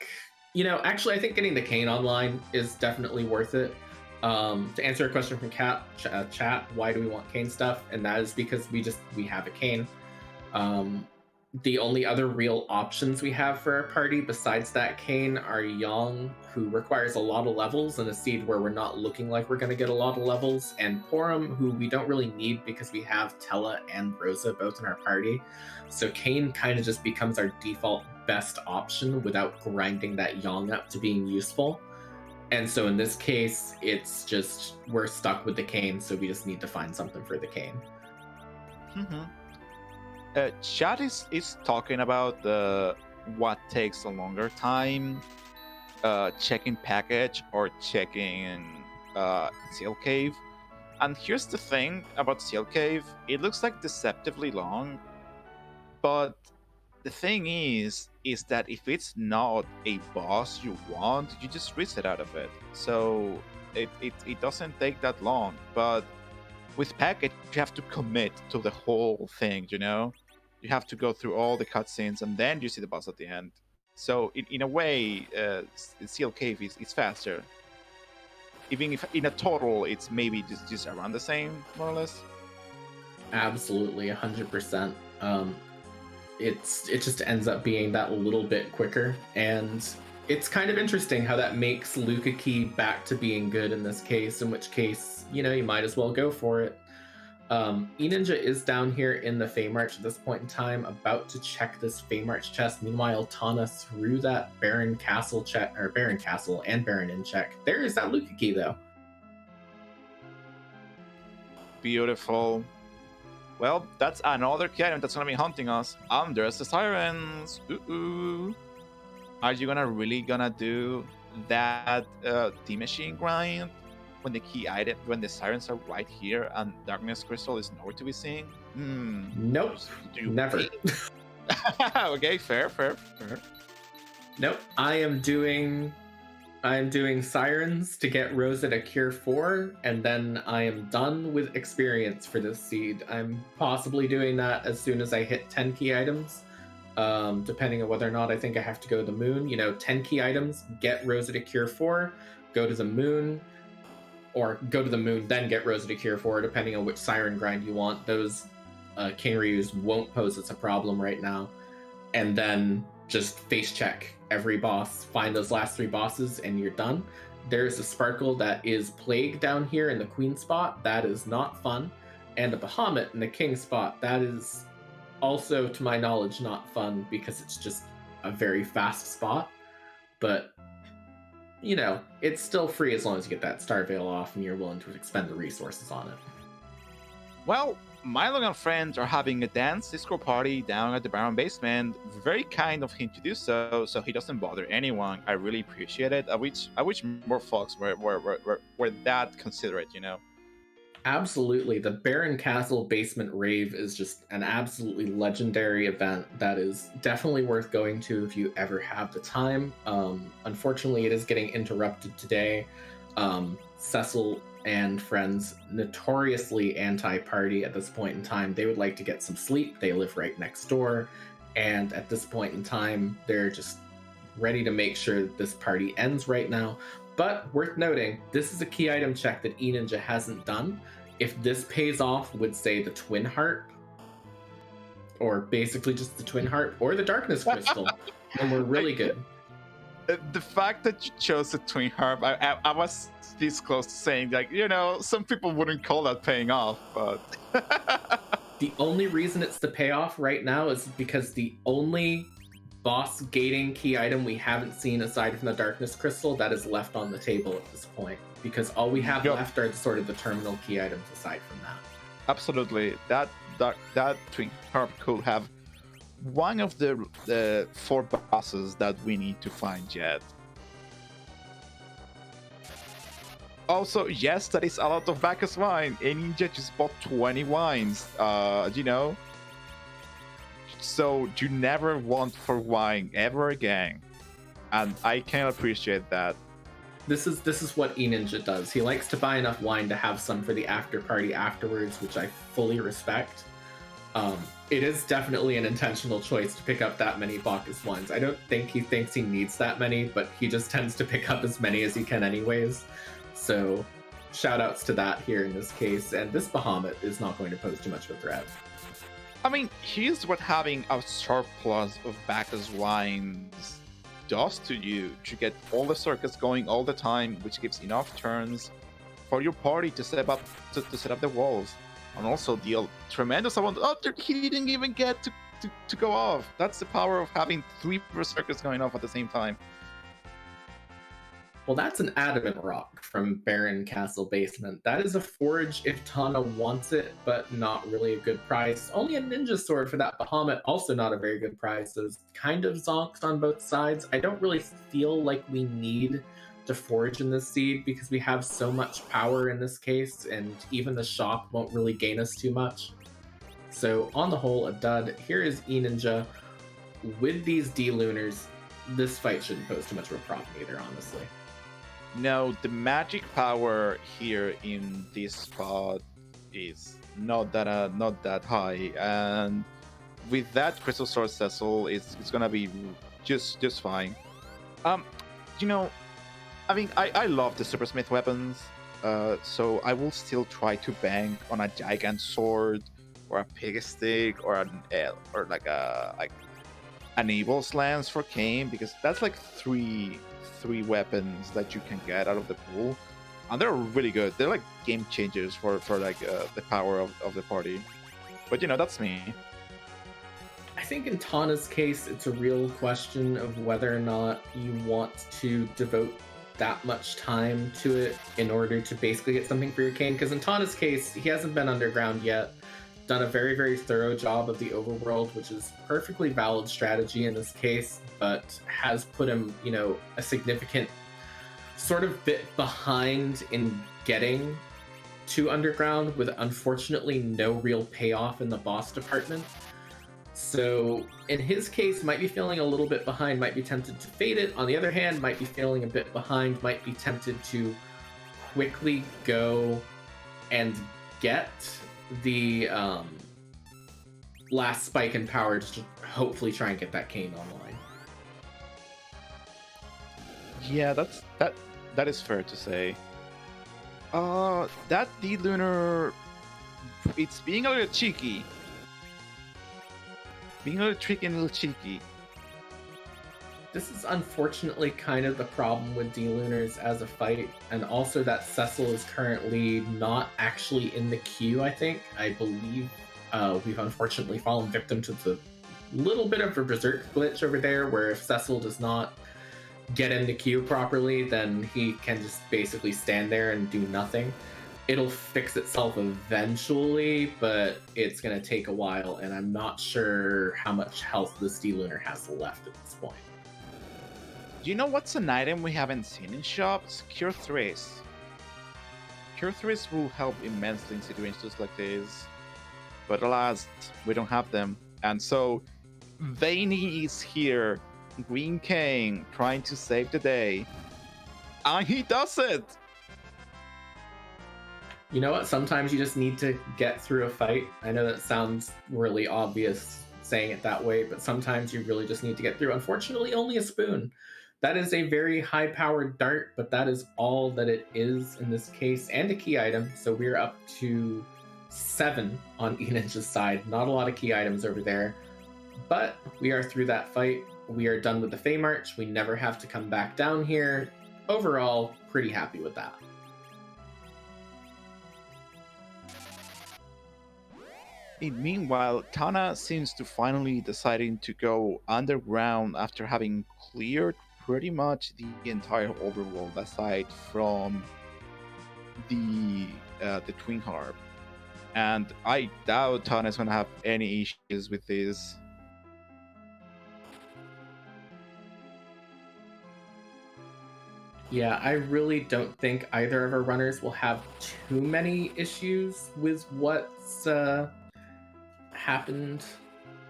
actually, I think getting the Kane online is definitely worth it. To answer a question from chat, why do we want Kane stuff? And that is because we have a Kane. The only other real options we have for our party besides that Kane are Yang, who requires a lot of levels, and a Seed where we're not looking like we're going to get a lot of levels, and Porum, who we don't really need because we have Tella and Rosa both in our party. So Kane kind of just becomes our default best option without grinding that Yang up to being useful. And so in this case, it's just we're stuck with the Kane, so we just need to find something for the Kane. Mm-hmm. Chat is talking about what takes a longer time, checking package or checking Seal Cave. And here's the thing about Seal Cave: it looks like deceptively long, but the thing is that if it's not a boss you want, you just reset out of it. So it doesn't take that long. But with package, you have to commit to the whole thing, you know? You have to go through all the cutscenes and then you see the boss at the end. So in a way, Seal Cave is faster. Even if in a total it's maybe just around the same, more or less. Absolutely, 100%. It just ends up being that little bit quicker, and it's kind of interesting how that makes Lukaki back to being good in this case, in which case, you might as well go for it. Eninja is down here in the Feymarch at this point in time, about to check this Feymarch chest. Meanwhile, Tahna threw that Baron Castle check, or Baron Castle and Baron Inn check. There is that Lukaki though. Beautiful. Well, that's another key item that's gonna be hunting us. There's the sirens. Ooh. Are you really gonna do that D-Machine grind when the sirens are right here and Darkness Crystal is nowhere to be seen? Nope. Never. Okay, fair. Nope. I am doing Sirens to get Rosa to Cure 4, and then I am done with experience for this seed. I'm possibly doing that as soon as I hit 10 key items, depending on whether or not I think I have to go to the moon. 10 key items, get Rosa to Cure 4, go to the moon, or go to the moon, then get Rosa to Cure 4, depending on which Siren grind you want. Those Kingryus won't pose as a problem right now. And then just face check every boss, find those last 3 bosses, and you're done. There's a Sparkle that is Plague down here in the Queen spot. That is not fun. And a Bahamut in the King spot. That is also, to my knowledge, not fun because it's just a very fast spot. But, it's still free as long as you get that Star Veil off and you're willing to expend the resources on it. Well, Milo and friends are having a dance disco party down at the Baron basement. Very kind of him to do so, so he doesn't bother anyone. I really appreciate it. I wish more folks were that considerate, you know. Absolutely. The Baron Castle Basement Rave is just an absolutely legendary event that is definitely worth going to if you ever have the time. Unfortunately, it is getting interrupted today. Cecil and friends, notoriously anti-party at this point in time. They would like to get some sleep. They live right next door. And at this point in time, they're just ready to make sure this party ends right now. But worth noting, this is a key item check that Eninja hasn't done. If this pays off with, say, the Twin Heart, or basically just the Twin Heart, or the Darkness Crystal, then we're really good. The fact that you chose the Twin Harp, I was this close to saying, like, you know, some people wouldn't call that paying off, but... The only reason it's the payoff right now is because the only boss gating key item we haven't seen aside from the Darkness Crystal that is left on the table at this point, because all we have left are sort of the terminal key items aside from that. Absolutely, that Twin Harp could have one of the 4 bosses that we need to find yet. Also, yes, that is a lot of Bacchus wine. Eninja just bought 20 wines, you know? So you never want for wine ever again. And I can appreciate that. This is what Eninja does. He likes to buy enough wine to have some for the after party afterwards, which I fully respect. It is definitely an intentional choice to pick up that many Bacchus wines. I don't think he thinks he needs that many, but he just tends to pick up as many as he can anyways. So shout outs to that here in this case, and this Bahamut is not going to pose too much of a threat. I mean, here's what having a surplus of Bacchus wines does to you. To get all the circuits going all the time, which gives enough turns for your party to set up the walls, and also deal tremendous amount. Oh, he didn't even get to go off. That's the power of having 3 circuits going off at the same time. Well, that's an adamant rock from Baron Castle Basement. That is a forge if Tahna wants it, but not really a good price. Only a ninja sword for that Bahamut, also not a very good price. So it's kind of zonked on both sides. I don't really feel like we need to forge in this seed because we have so much power in this case, and even the shock won't really gain us too much. So on the whole, a dud. Here is Eninja. With these D-Lunars, this fight shouldn't pose too much of a problem either, honestly. No, the magic power here in this spot is not that high, and with that Crystal Sword Cecil, it's gonna be just fine. You know, I mean, I love the Super Smith weapons, so I will still try to bank on a Gigant Sword or a Pig Stick or an Evil's Lance for Kane, because that's like three weapons that you can get out of the pool, and they're really good. They're like game changers for like the power of the party. But you know, that's me. I think in Tahna's case, it's a real question of whether or not you want to devote that much time to it in order to basically get something for your Kane. Because in Tahna's case, he hasn't been underground yet, done a very, very thorough job of the overworld, which is perfectly valid strategy in this case, but has put him, you know, a significant sort of bit behind in getting to underground, with unfortunately no real payoff in the boss department. So in his case, might be feeling a little bit behind, might be tempted to fade it. On the other hand, might be feeling a bit behind, might be tempted to quickly go and get the last spike in power to hopefully try and get that Kane online. Yeah, that is fair to say. That D-Lunar, it's being a little cheeky. Being a little tricky and a little cheeky. This is unfortunately kind of the problem with D-Lunars as a fight, and also that Cecil is currently not actually in the queue, I think. I believe we've unfortunately fallen victim to the little bit of a berserk glitch over there, where if Cecil does not get in the queue properly, then he can just basically stand there and do nothing. it'll fix itself eventually, but it's going to take a while, and I'm not sure how much health the Steel Lunar has left at this point. Do you know what's an item we haven't seen in shops? Cure 3s. Cure 3s will help immensely in situations like this. But alas, we don't have them. And so, Waning is here, Green King, trying to save the day. And he does it! You know what? Sometimes you just need to get through a fight. I know that sounds really obvious saying it that way, but sometimes you really just need to get through. Unfortunately, only a spoon. That is a very high-powered dart, but that is all that it is in this case, and a key item. So we're up to 7 on Eninja's side. Not a lot of key items over there, but we are through that fight. We are done with the Fey March. We never have to come back down here. Overall, pretty happy with that. Meanwhile, Tahna seems to finally deciding to go underground after having cleared pretty much the entire overworld aside from the Twin Harp. And I doubt Tahna is gonna have any issues with this. Yeah, I really don't think either of our runners will have too many issues with what's happened,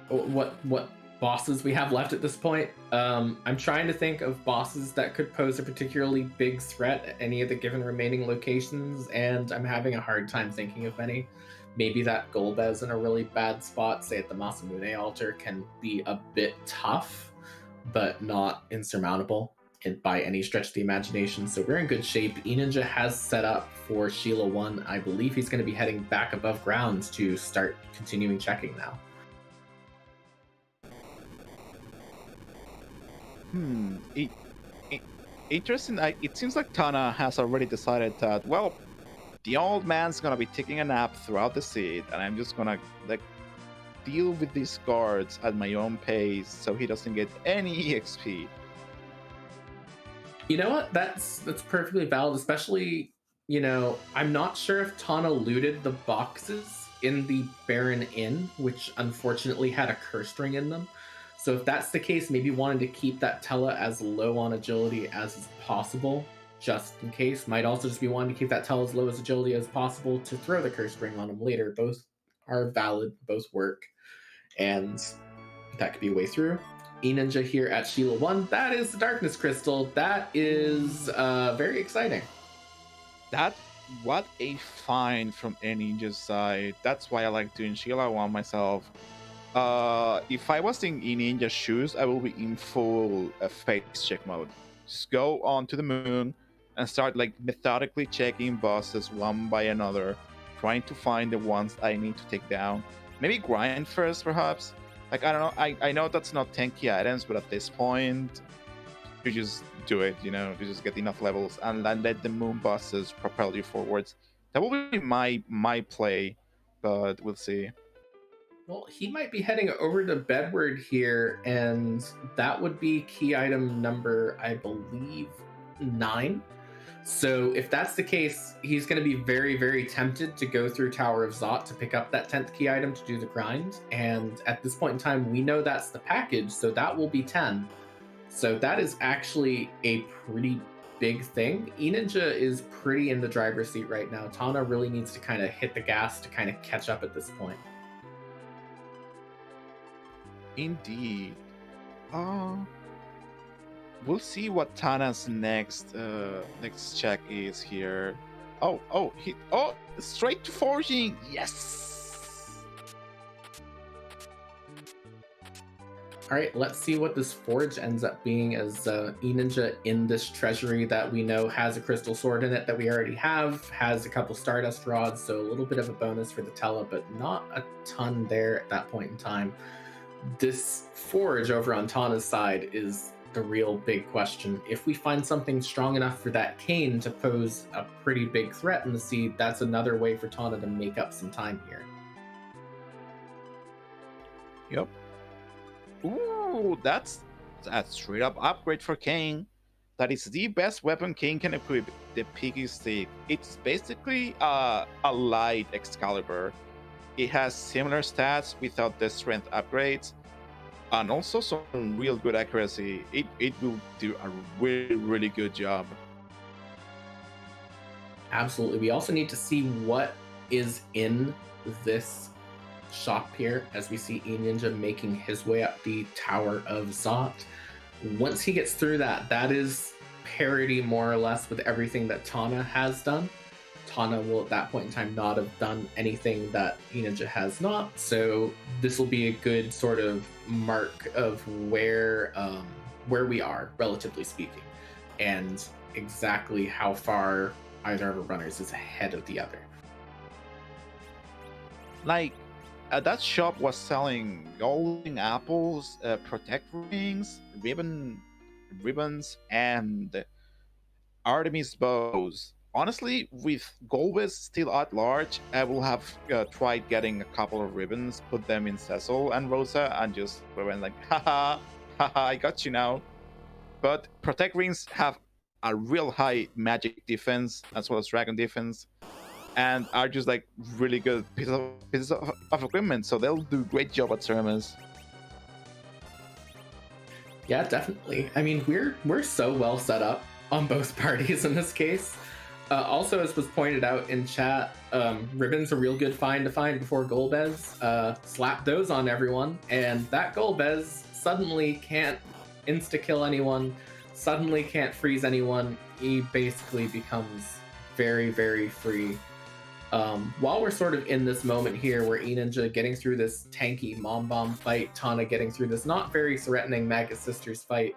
what bosses we have left at this point. I'm trying to think of bosses that could pose a particularly big threat at any of the given remaining locations, and I'm having a hard time thinking of many. Maybe that Golbez in a really bad spot, say at the Masamune altar, can be a bit tough, but not insurmountable by any stretch of the imagination. So we're in good shape. Eninja has set up for Sheila 1. I believe he's going to be heading back above ground to start continuing checking now. Interesting. It seems like Tahna has already decided that, well, the old man's gonna be taking a nap throughout the seed, and I'm just gonna like deal with these guards at my own pace so he doesn't get any EXP. You know what? That's perfectly valid, especially, you know, I'm not sure if Tahna looted the boxes in the Baron Inn, which unfortunately had a curse ring in them. So if that's the case, maybe wanting to keep that Tella as low on agility as is possible, just in case. Might also just be wanting to keep that Tella as low as agility as possible to throw the curse ring on him later. Both are valid, both work, and that could be a way through. Eninja here at Sheila 1. That is the Darkness Crystal. That is very exciting. What a find from Eninja's side. That's why I like doing Sheila 1 myself. If I was in Eninja's shoes, I will be in full face check mode. Just go on to the moon and start like methodically checking bosses one by another, trying to find the ones I need to take down. Maybe grind first, perhaps. Like, I don't know. I know that's not 10 key items, but at this point, you just do it. You know, you just get enough levels and then let the moon bosses propel you forwards. That will be my play, but we'll see. Well, he might be heading over to Bedward here, and that would be key item number, I believe, 9. So if that's the case, he's going to be very, very tempted to go through Tower of Zot to pick up that 10th key item to do the grind. And at this point in time, we know that's the package, so that will be 10. So that is actually a pretty big thing. Eninja is pretty in the driver's seat right now. Tahna really needs to kind of hit the gas to kind of catch up at this point. Indeed. We'll see what Tahna's next check is here. Straight to forging. Yes. All right, let's see what this forge ends up being as Eninja in this treasury that we know has a crystal sword in it that we already have, has a couple stardust rods, so a little bit of a bonus for the Tella, but not a ton there at that point in time. This forge over on Tahna's side is the real big question. If we find something strong enough for that cane to pose a pretty big threat in the seed, that's another way for Tahna to make up some time here. Yep. Ooh, that's a straight up upgrade for Kane. that is the best weapon King can equip, the Piggy Stick. It's basically a light Excalibur. It has similar stats without the strength upgrades, and also some real good accuracy. It will do a really good job. Absolutely. We also need to see what is in this shop here as we see Eninja making his way up the Tower of Zot. Once he gets through that, that is parity more or less with everything that Tahna has done. Tahna will at that point in time not have done anything that Eninja has not, so this will be a good sort of mark of where we are, relatively speaking, and exactly how far either of our runners is ahead of the other. Like, that shop was selling golden apples, protect rings, ribbons, and Artemis bows. Honestly, with Golbez still at large, I will have tried getting a couple of ribbons, put them in Cecil and Rosa, and just went like, haha, haha, I got you now. But Protect Rings have a real high magic defense as well as dragon defense, and are just like really good pieces of equipment, so they'll do a great job at Cermus. Yeah, definitely. I mean, we're so well set up on both parties in this case. Also, as was pointed out in chat, ribbons a real good find to find before Golbez. Slap those on everyone, and that Golbez suddenly can't insta-kill anyone, suddenly can't freeze anyone. He basically becomes very, very free. While we're sort of in this moment here where Eninja getting through this tanky Mom Bomb fight, Tahna getting through this not very threatening Magus Sisters fight,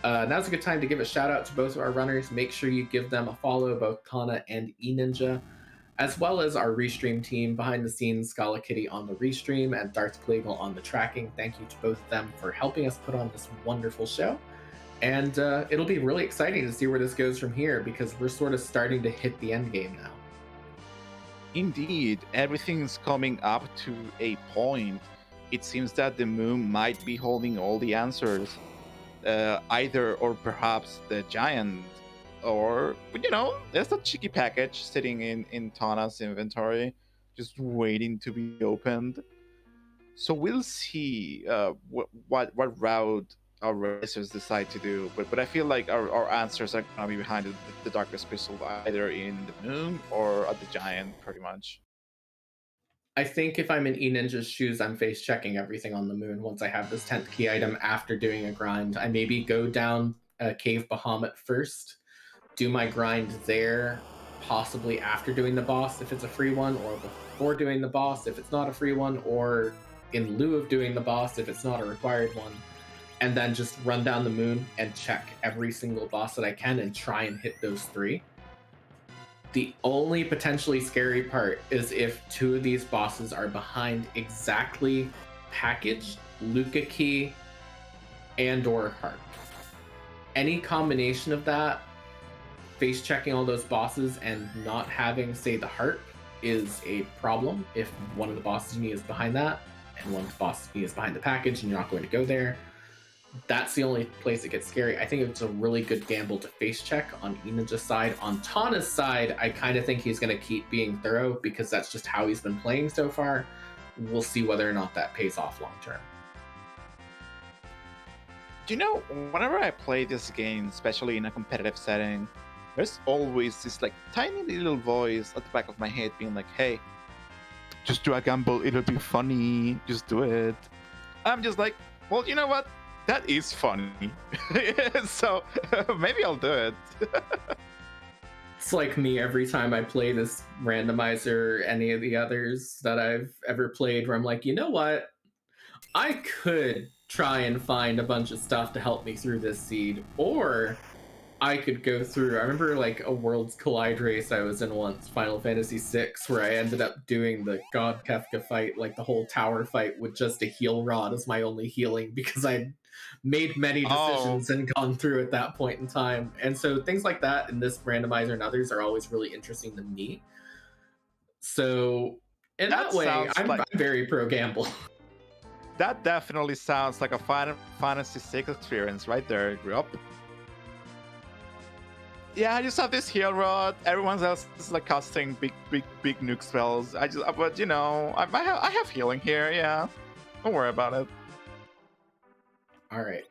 now's a good time to give a shout out to both of our runners. Make sure you give them a follow, both Tahna and Eninja, as well as our restream team behind the scenes, Scala Kitty on the restream and Darth Plagal on the tracking. Thank you to both of them for helping us put on this wonderful show. And it'll be really exciting to see where this goes from here, because we're sort of starting to hit the end game now. Indeed, everything's coming up to a point. It seems that the moon might be holding all the answers. Either or perhaps the giant, or there's a cheeky package sitting in Tahna's inventory, just waiting to be opened. So we'll see what route our racers decide to do. But I feel like our answers are gonna be behind the Darkest Crystal, either in the moon or at the giant, pretty much. I think if I'm in Eninja's shoes, I'm face checking everything on the moon once I have this 10th key item after doing a grind. I maybe go down Cave Bahamut first, do my grind there, possibly after doing the boss if it's a free one, or before doing the boss if it's not a free one, or in lieu of doing the boss if it's not a required one, and then just run down the moon and check every single boss that I can and try and hit those 3. The only potentially scary part is if 2 of these bosses are behind exactly packaged Luca Key and or Harp. Any combination of that, face checking all those bosses and not having, say, the Harp is a problem. If one of the bosses you need is behind that, and one of the bosses you need is behind the package and you're not going to go there, that's the only place it gets scary. I think it's a really good gamble to face check on Eninja's side. On Tahna's side, I kind of think he's going to keep being thorough because that's just how he's been playing so far. We'll see whether or not that pays off long term. Whenever I play this game, especially in a competitive setting, there's always this like tiny little voice at the back of my head being like, hey, just do a gamble, it'll be funny, just do it. I'm just like, well, you know what? That is funny. So maybe I'll do it. It's like me every time I play this randomizer or any of the others that I've ever played, where I'm like, you know what? I could try and find a bunch of stuff to help me through this seed, or I could go through. I remember like a Worlds Collide race I was in once, Final Fantasy VI, where I ended up doing the God Kefka fight, like the whole tower fight, with just a heal rod as my only healing because I'd made many decisions and gone through at that point in time. And so things like that in this randomizer and others are always really interesting to me. So in that way, I'm very pro gamble. That definitely sounds like a Final Fantasy VI experience right there. Grew up. Yeah, I just have this heal rod. Everyone else is like casting big nuke spells. But you know, I have healing here. Yeah, don't worry about it. All right.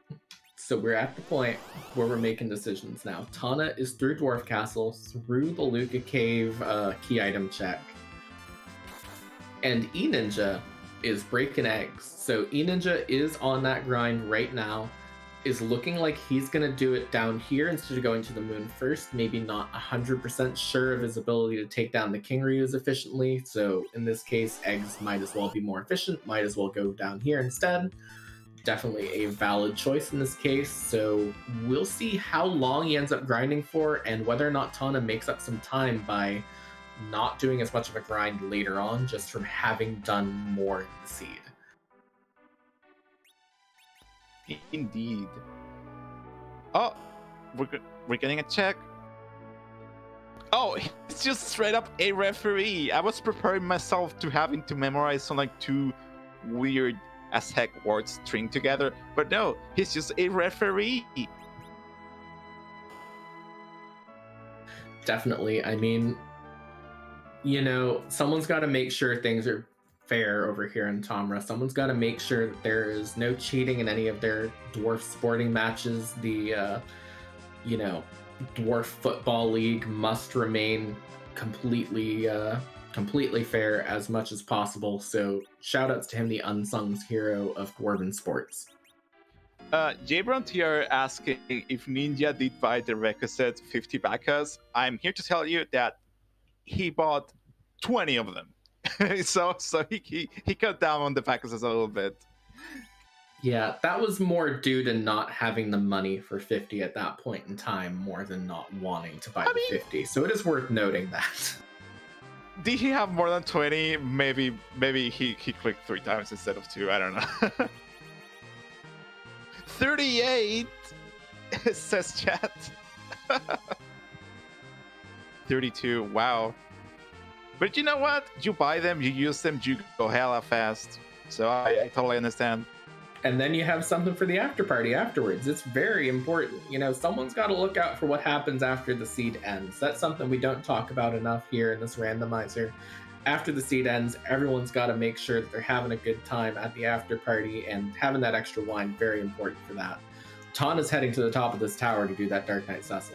So we're at the point where we're making decisions now. Tahna is through Dwarf Castle, through the Luca Cave key item check. And Eninja is breaking eggs. So Eninja is on that grind right now, is looking like he's going to do it down here instead of going to the moon first. Maybe not 100% sure of his ability to take down the King-Ryus efficiently. So in this case, eggs might as well be more efficient, might as well go down here instead. Definitely a valid choice in this case. So we'll see how long he ends up grinding for and whether or not Tahna makes up some time by not doing as much of a grind later on just from having done more in the seed. Indeed. Oh, we're getting a check. Oh, it's just straight up a referee. I was preparing myself to having to memorize some like two weird as heck words string together, but no, he's just a referee. Definitely. I mean, you know, someone's got to make sure things are fair over here in Tomra. Someone's got to make sure that there is no cheating in any of their dwarf sporting matches. The, you know, dwarf football league must remain completely fair as much as possible. So shout outs to him, the unsung hero of dwarven sports. J Brontier asking if Ninja did buy the requisite 50 backas. I'm here to tell you that he bought 20 of them. so he cut down on the packages a little bit. Yeah, that was more due to not having the money for 50 at that point in time, more than not wanting to buy the 50. So it is worth noting that. Did he have more than 20? Maybe he clicked 3 times instead of 2. I don't know. 38 says chat. 32. Wow. But you know what? You buy them, you use them, you go hella fast. So I totally understand. And then you have something for the after party afterwards. It's very important. You know, someone's got to look out for what happens after the seed ends. That's something we don't talk about enough here in this randomizer. After the seed ends, everyone's got to make sure that they're having a good time at the after party, and having that extra wine, very important for that. Tahna's heading to the top of this tower to do that Dark Knight Cecil.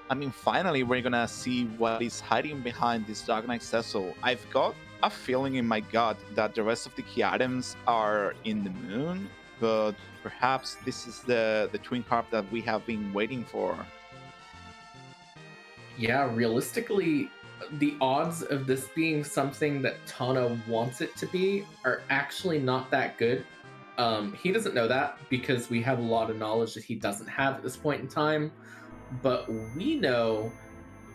I mean, finally, we're gonna see what is hiding behind this Dark Knight Cecil. I've got a feeling in my gut that the rest of the key items are in the moon, but perhaps this is the twin harp that we have been waiting for. Yeah, realistically, the odds of this being something that Tahna wants it to be are actually not that good. He doesn't know that because we have a lot of knowledge that he doesn't have at this point in time, but we know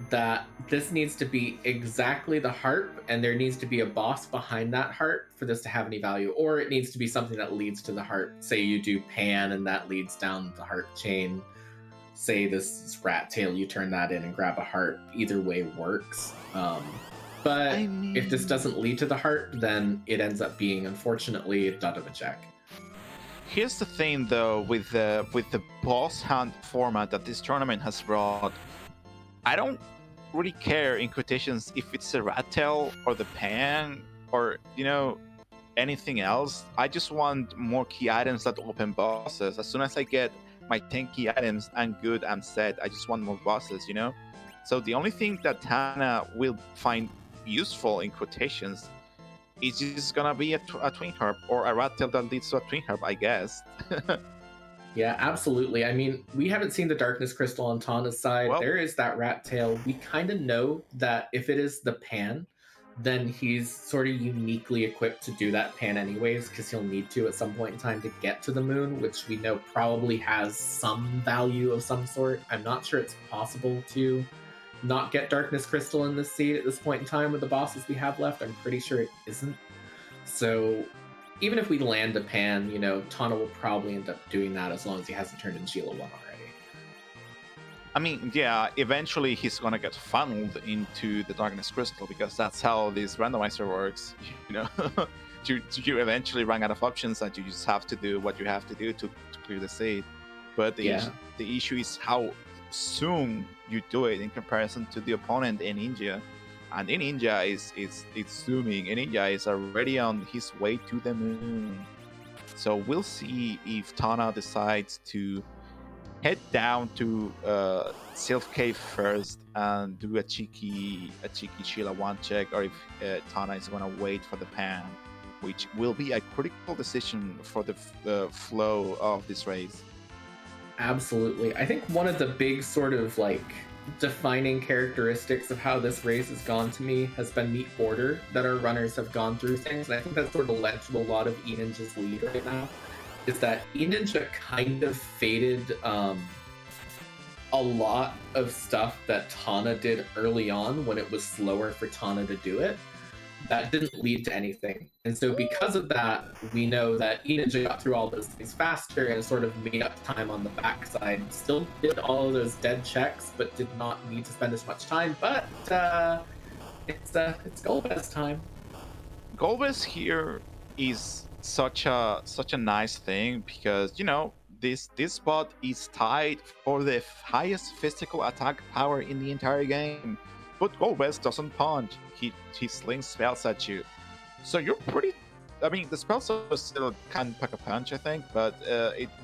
that this needs to be exactly the harp, and there needs to be a boss behind that harp for this to have any value, or it needs to be something that leads to the harp. Say you do Pan and that leads down the harp chain. Say this is Rat Tail, you turn that in and grab a harp. Either way works. But if this doesn't lead to the harp, then it ends up being, unfortunately, a dud of a check. Here's the thing, though, with the boss hunt format that this tournament has brought. I don't really care, in quotations, if it's a rat tail or the pan or, you know, anything else. I just want more key items that open bosses. As soon as I get my 10 key items, I'm good, I'm set. I just want more bosses, you know? So the only thing that Tahna will find useful, in quotations, is just gonna be a twin harp or a rat tail that leads to a twin harp, I guess. Yeah, absolutely. I mean, we haven't seen the Darkness Crystal on Tahna's side. Well, there is that rat tail. We kind of know that if it is the pan, then he's sort of uniquely equipped to do that pan anyways, because he'll need to at some point in time to get to the moon, which we know probably has some value of some sort. I'm not sure it's possible to not get Darkness Crystal in this seed at this point in time with the bosses we have left. I'm pretty sure it isn't. So even if we land a pan, you know, Tahna will probably end up doing that as long as he hasn't turned in Sheila 1 already. I mean, yeah, eventually he's gonna get funneled into the Darkness Crystal, because that's how this randomizer works, you know? you eventually run out of options and you just have to do what you have to do to clear the seed. But the issue is how soon you do it in comparison to the opponent Eninja. And Eninja is zooming. Eninja is already on his way to the moon. So we'll see if Tahna decides to head down to Sylph Cave first and do a cheeky Sheila 1 check, or if Tahna is gonna wait for the pan, which will be a critical decision for the flow of this race. Absolutely. I think one of the big sort of like defining characteristics of how this race has gone to me has been the order that our runners have gone through things. And I think that's sort of led to a lot of Eninja's lead right now. Is that Eninja kind of faded a lot of stuff that Tahna did early on when it was slower for Tahna to do it. That didn't lead to anything. And so because of that, we know that Eninja got through all those things faster and sort of made up time on the backside. Still did all of those dead checks, but did not need to spend as much time. But it's Golbez time. Golbez here is such a nice thing because this spot is tied for the highest physical attack power in the entire game. But Golbez doesn't punch. He slings spells at you. So you're pretty. I mean, the spells still can pack a punch, I think, but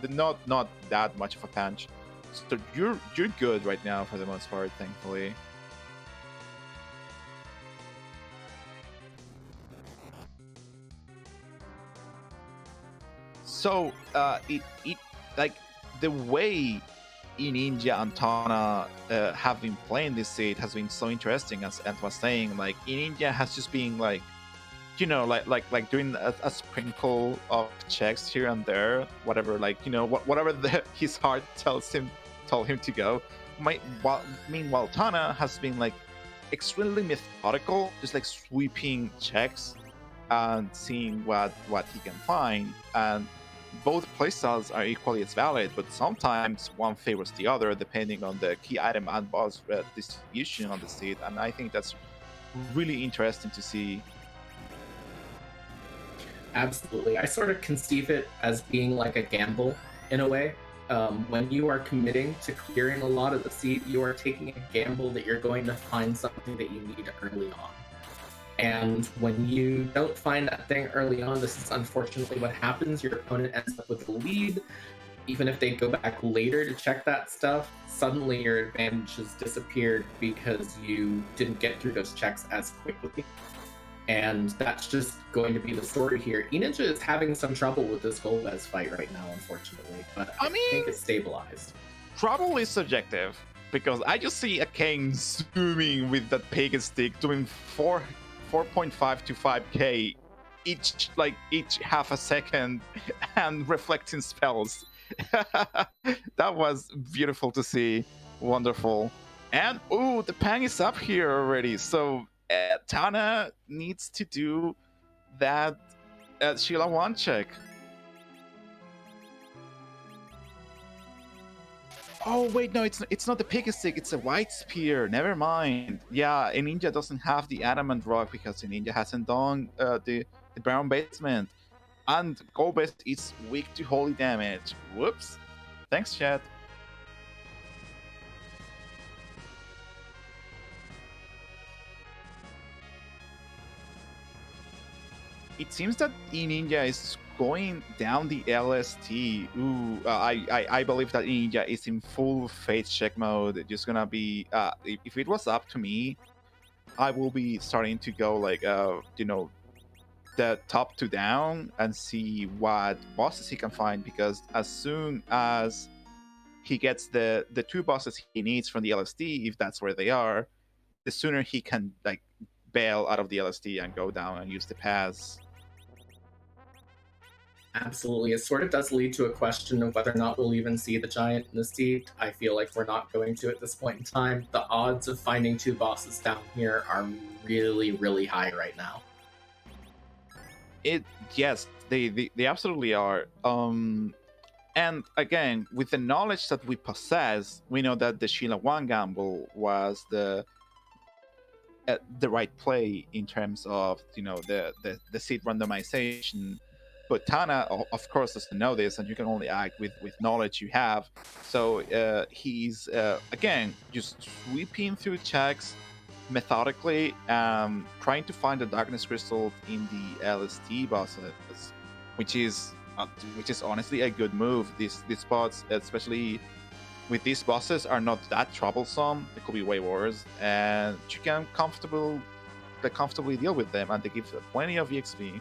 not that much of a punch. So you're good right now for the most part, thankfully. So it like the way Eninja and Tahna have been playing this seed has been so interesting. As Ant was saying, like Eninja has just been like, like doing a sprinkle of checks here and there, whatever, like whatever his heart told him to go. Meanwhile, Tahna has been like extremely methodical, just like sweeping checks and seeing what he can find. And both playstyles are equally as valid, but sometimes one favors the other depending on the key item and boss distribution on the seed, and I think that's really interesting to see. Absolutely. I sort of conceive it as being like a gamble in a way. When you are committing to clearing a lot of the seed, you are taking a gamble that you're going to find something that you need early on. And when you don't find that thing early on, this is unfortunately what happens. Your opponent ends up with the lead. Even if they go back later to check that stuff, suddenly your advantage has disappeared because you didn't get through those checks as quickly. And that's just going to be the story here. Eninja is having some trouble with this Golbez fight right now, unfortunately, but I think it's stabilized. Trouble is subjective, because I just see a Kane zooming with that pagan stick doing 4.5 to 5k each half a second and reflecting spells. That was beautiful to see. Wonderful. And the pang is up here already, so Tahna needs to do that Sheila 1 check. Oh wait, no, it's not the Pega stick, it's a white spear. Never mind. Yeah, Eninja doesn't have the adamant rock because Eninja hasn't done the brown basement. And Golbez is weak to holy damage. Whoops. Thanks, chat. It seems that Eninja is going down the LST. I believe that Eninja is in full face check mode. Just gonna be if it was up to me, I will be starting to go like the top to down and see what bosses he can find, because as soon as he gets the two bosses he needs from the LST, if that's where they are, the sooner he can like bail out of the LST and go down and use the pass. Absolutely. It sort of does lead to a question of whether or not we'll even see the giant in the seed. I feel like we're not going to at this point in time. The odds of finding two bosses down here are really, really high right now. Yes, they absolutely are. And again, with the knowledge that we possess, we know that the Sheila 1 gamble was the right play in terms of the seed randomization. But Tahna, of course, doesn't know this, and you can only act with knowledge you have. So he's again just sweeping through checks methodically, trying to find the darkness crystal in the LST bosses, which is honestly a good move. These spots, especially with these bosses, are not that troublesome. They could be way worse, and you can comfortably deal with them, and they give plenty of EXP.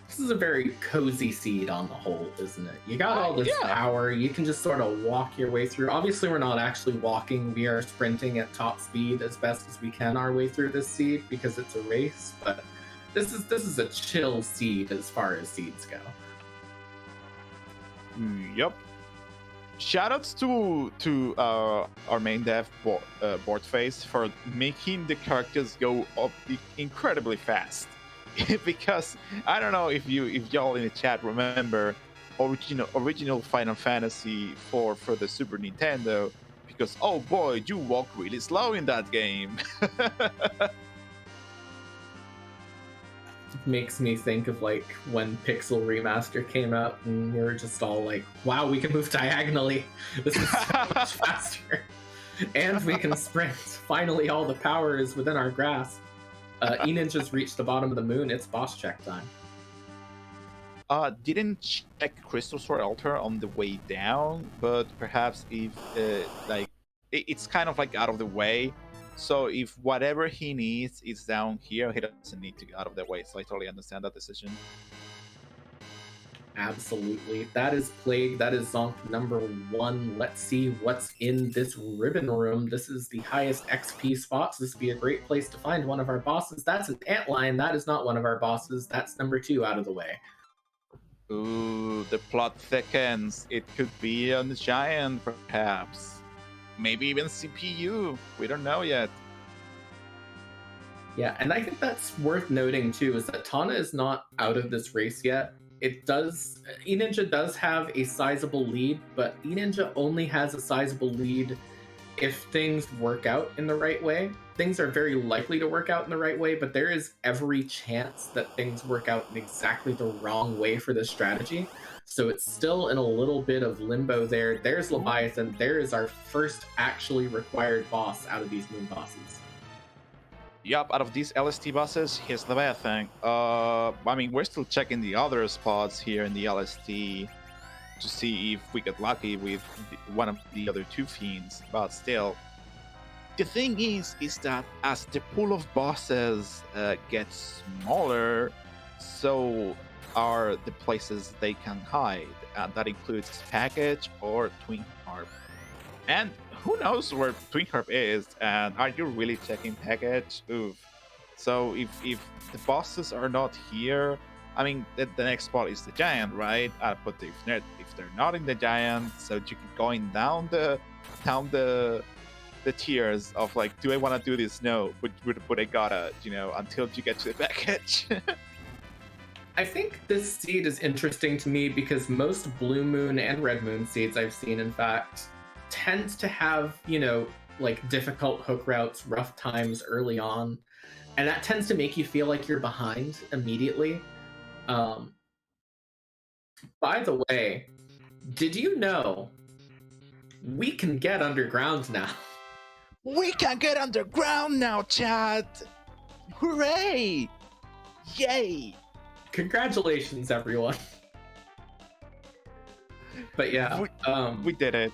This is a very cozy seed on the whole, isn't it? You got all this power. You can just sort of walk your way through. Obviously, we're not actually walking. We are sprinting at top speed as best as we can our way through this seed because it's a race. But this is a chill seed as far as seeds go. Yep. Shoutouts to our main dev board face for making the characters go up incredibly fast. Because I don't know if y'all in the chat remember original Final Fantasy 4 for the Super Nintendo, because oh boy, you walk really slow in that game. Makes me think of like when Pixel Remaster came out and we were just all like, wow, we can move diagonally. This is so much faster. And we can sprint. Finally, all the power is within our grasp. Eninja's reached the bottom of the moon. It's boss check time. Didn't check Crystal Sword Altar on the way down, but perhaps if it's kind of like out of the way. So if whatever he needs is down here, he doesn't need to get out of the way. So I totally understand that decision. Absolutely. That is Plague. That is Zonk number 1. Let's see what's in this ribbon room. This is the highest XP spot, so this would be a great place to find one of our bosses. That's an antlion. That is not one of our bosses. That's number 2 out of the way. Ooh, the plot thickens. It could be on the giant, perhaps. Maybe even CPU. We don't know yet. Yeah, and I think that's worth noting too, is that Tahna is not out of this race yet. Eninja does have a sizable lead, but Eninja only has a sizable lead if things work out in the right way. Things are very likely to work out in the right way, but there is every chance that things work out in exactly the wrong way for this strategy. So it's still in a little bit of limbo there. There's Leviathan. There is our first actually required boss out of these moon bosses. Yup, out of these LST bosses, here's Leviathan. I mean, we're still checking the other spots here in the LST to see if we get lucky with one of the other 2 fiends, but still. The thing is that as the pool of bosses gets smaller, so are the places they can hide. That includes Package or Twin Harp. And who knows where Twin Harp is, and are you really checking Package? Oof. So if the bosses are not here, I mean, the next spot is the giant, right? But if they're not in the giant, so you keep going down the tiers of like, do I want to do this? No, but I gotta, until you get to the Package. I think this seed is interesting to me because most Blue Moon and Red Moon seeds I've seen, in fact, tends to have, like difficult hook routes, rough times early on. And that tends to make you feel like you're behind immediately. By the way, did you know we can get underground now? We can get underground now, chat! Hooray! Yay! Congratulations, everyone. But yeah, we did it.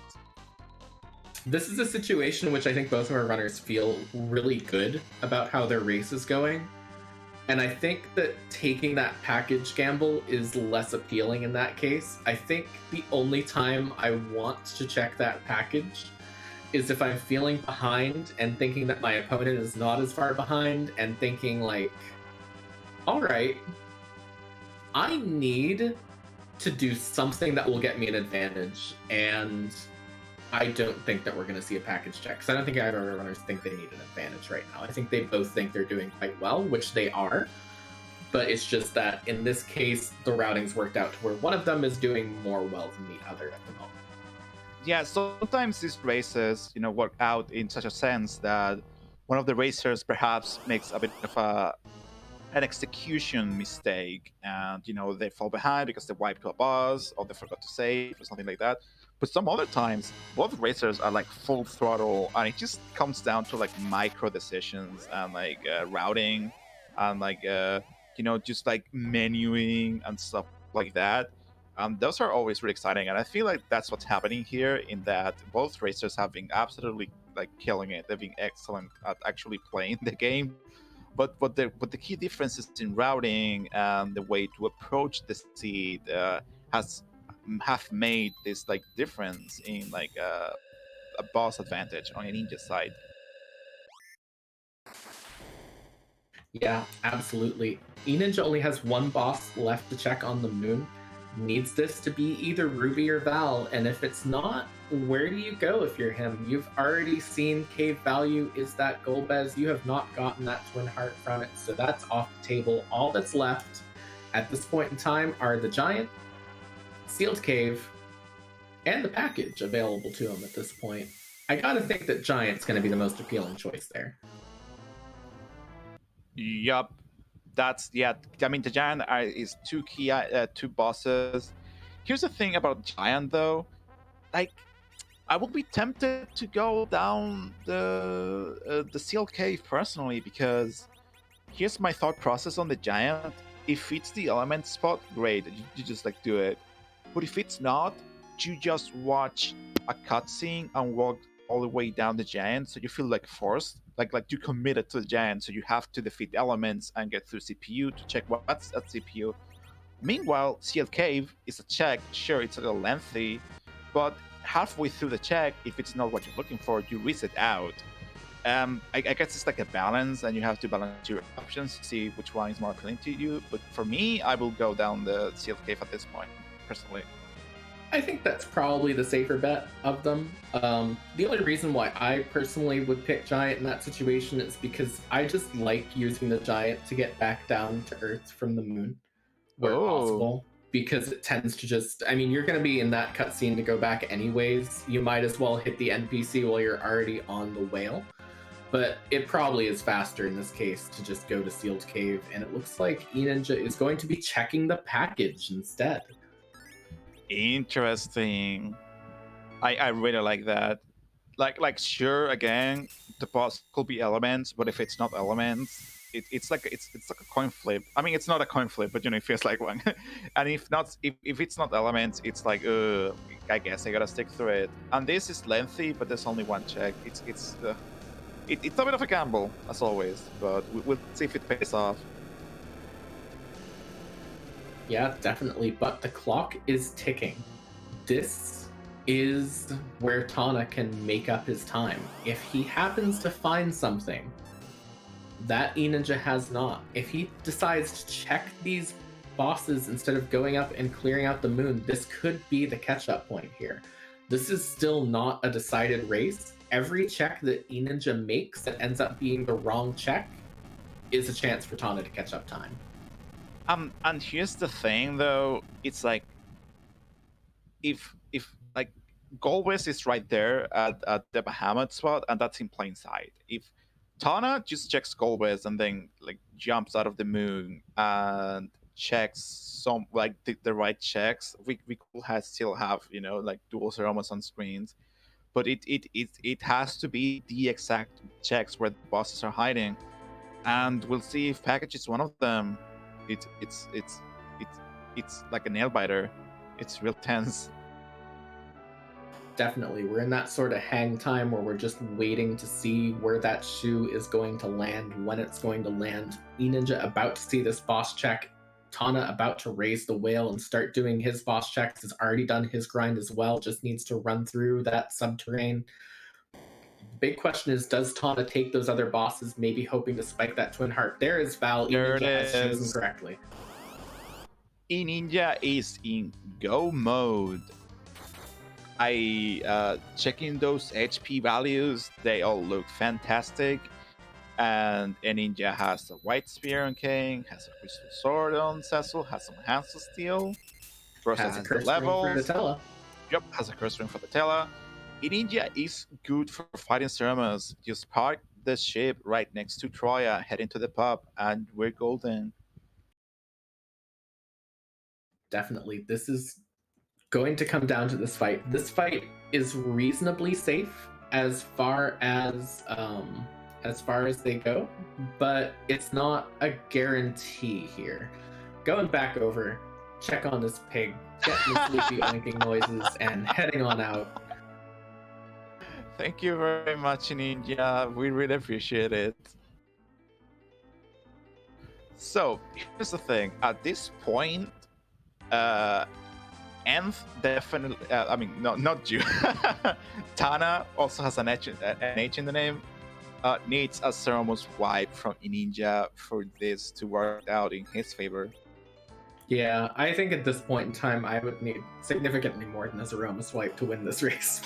This is a situation in which I think both of our runners feel really good about how their race is going. And I think that taking that package gamble is less appealing in that case. I think the only time I want to check that package is if I'm feeling behind and thinking that my opponent is not as far behind and thinking like, all right, I need to do something that will get me an advantage. And I don't think that we're going to see a package check, because I don't think either of our runners think they need an advantage right now. I think they both think they're doing quite well, which they are. But it's just that in this case, the routing's worked out to where one of them is doing more well than the other at the moment. Yeah, sometimes these races, work out in such a sense that one of the racers perhaps makes a bit of an execution mistake, and they fall behind because they wiped to a boss or they forgot to save or something like that. But some other times, both racers are like full throttle, and it just comes down to like micro decisions and like routing, and like just like menuing and stuff like that. Those are always really exciting, and I feel like that's what's happening here. In that both racers have been absolutely like killing it. They've been excellent at actually playing the game. But the key differences in routing and the way to approach the seed has have made this like difference in like a boss advantage on a ninja side. Yeah, absolutely. Eninja only has one boss left to check on the moon. Needs this to be either Ruby or Val, and if it's not, where do you go if you're him? You've already seen cave value is that Golbez. You have not gotten that twin heart from it, so that's off the table. All that's left at this point in time are the giant, sealed cave, and the package available to him at this point. I gotta think that giant's gonna be the most appealing choice there. Yup, that's yeah. I mean, the giant is two bosses. Here's the thing about giant though, like I would be tempted to go down the seal cave personally, because here's my thought process on the giant. If it's the element spot, great, you just like do it. But if it's not, you just watch a cutscene and walk all the way down the giant, so you feel like forced, like you committed to the giant, so you have to defeat elements and get through CPU to check what's at CPU. Meanwhile, Sealed Cave is a check. Sure, it's a little lengthy, but halfway through the check, if it's not what you're looking for, you reset out. I guess it's like a balance, and you have to balance your options to see which one is more appealing to you. But for me, I will go down the Sealed Cave at this point, personally. I think that's probably the safer bet of them. The only reason why I personally would pick Giant in that situation is because I just like using the Giant to get back down to Earth from the moon where possible. Because it tends to just, I mean, you're going to be in that cutscene to go back anyways. You might as well hit the NPC while you're already on the whale. But it probably is faster in this case to just go to Sealed Cave. And it looks like Eninja is going to be checking the package instead. Interesting. I really like that. Like sure, again, the boss could be elements, but if it's not elements, it's like a coin flip. I mean, it's not a coin flip, but it feels like one. And if it's not elements, it's like I guess I gotta stick through it. And this is lengthy, but there's only one check. It's a bit of a gamble as always, but we'll see if it pays off. Yeah, definitely. But the clock is ticking. This is where Tahna can make up his time. If he happens to find something that Eninja has not, if he decides to check these bosses instead of going up and clearing out the moon, this could be the catch-up point here. This is still not a decided race. Every check that Eninja makes that ends up being the wrong check is a chance for Tahna to catch up time. And here's the thing though, it's like if like Golbez is right there at the Bahamut spot, and that's in plain sight. If Tahna just checks Golbez and then like jumps out of the moon and checks some like the right checks, we could still have like dual Zemus on screens, but it has to be the exact checks where the bosses are hiding, and we'll see if package is one of them. It's like a nail biter. It's real tense. Definitely. We're in that sort of hang time where we're just waiting to see where that shoe is going to land, when it's going to land. Eninja about to see this boss check. Tahna about to raise the whale and start doing his boss checks. Has already done his grind as well. Just needs to run through that subterrane. Big question is, does Tahna take those other bosses, maybe hoping to spike that twin heart? There is Val. There Eninja has chosen correctly. Eninja is in go mode. I checking those HP values, they all look fantastic. And Eninja has a white spear on King, has a crystal sword on Cecil, has some hands of steel, Has a the curse ring levels. for Nutella. Yep, has a curse ring for the Tela. Eninja is good for fighting Zemus. Just park the ship right next to Troya, heading to the pub, and we're golden. Definitely. This is going to come down to this fight. This fight is reasonably safe as far as they go, but it's not a guarantee here. Going back over, check on this pig, getting the sleepy oinking noises, and heading on out. Thank you very much, Ninja. We really appreciate it. So here's the thing. At this point, Nth definitely. I mean, no, not you. Tahna also has an H in the name. Needs a Zemus wipe from Eninja for this to work out in his favor. Yeah, I think at this point in time, I would need significantly more than a Zeroma swipe to win this race.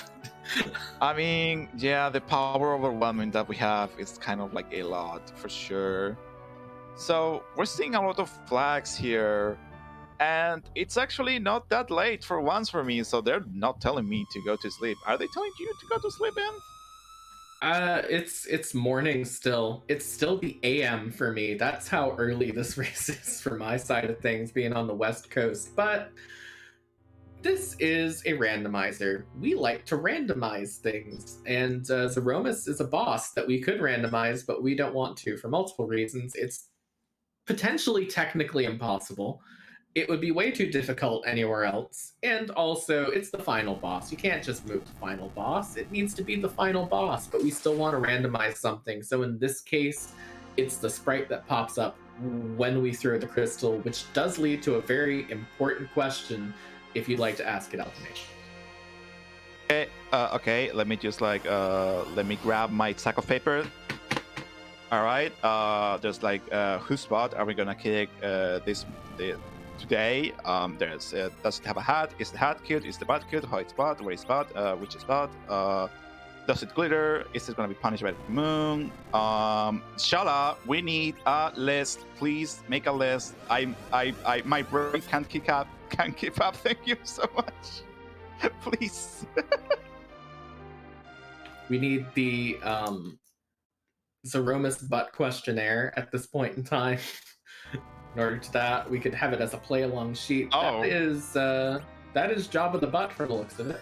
I mean, yeah, the power overwhelming that we have is kind of like a lot for sure. So we're seeing a lot of flags here, and it's actually not that late for once for me. So they're not telling me to go to sleep. Are they telling you to go to sleep, Em? It's morning still. It's still the AM for me. That's how early this race is for my side of things, being on the West Coast. But this is a randomizer. We like to randomize things, and Zeromus is a boss that we could randomize, but we don't want to for multiple reasons. It's potentially technically impossible. It would be way too difficult anywhere else. And also, it's the final boss. You can't just move to final boss. It needs to be the final boss, but we still want to randomize something. So in this case, it's the sprite that pops up when we throw the crystal, which does lead to a very important question if you'd like to ask it out to me. Okay, let me just let me grab my sack of paper. All right, just whose spot are we gonna kick today? There's does it have a hat? Is the hat cute? Is the bat cute? How it's spot? Where is spot? Which is spot? Does it glitter? Is it gonna be punished by the moon? Shala, we need a list. Please make a list. My brain can't keep up. Thank you so much. Please. We need the Zeromus butt questionnaire at this point in time. In order to that, we could have it as a play-along sheet. Oh. That is Jabba the Butt from the looks of it.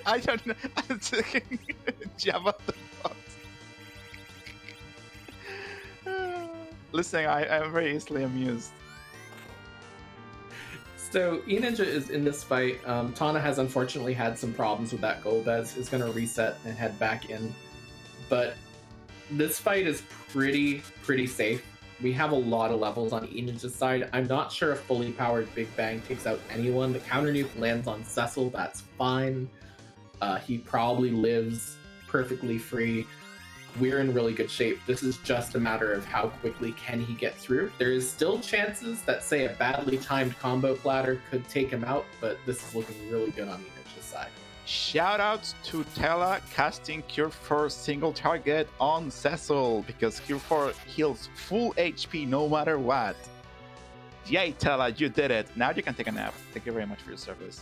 I don't know. I'm thinking Jabba the Butt. Listen, I am very easily amused. So Eninja is in this fight. Tahna has unfortunately had some problems with that Golbez. Is going to reset and head back in. But this fight is pretty safe. We have a lot of levels on Eninja's side. I'm not sure if fully powered Big Bang takes out anyone. The counter nuke lands on Cecil. That's fine. He probably lives perfectly free. We're in really good shape. This is just a matter of how quickly can he get through. There is still chances that, say, a badly timed combo platter could take him out, but this is looking really good on Eninja's side. Shout out to Tella casting Cure for single target on Cecil, because Cure for heals full HP no matter what. Yay, Tella, you did it. Now you can take a nap. Thank you very much for your service.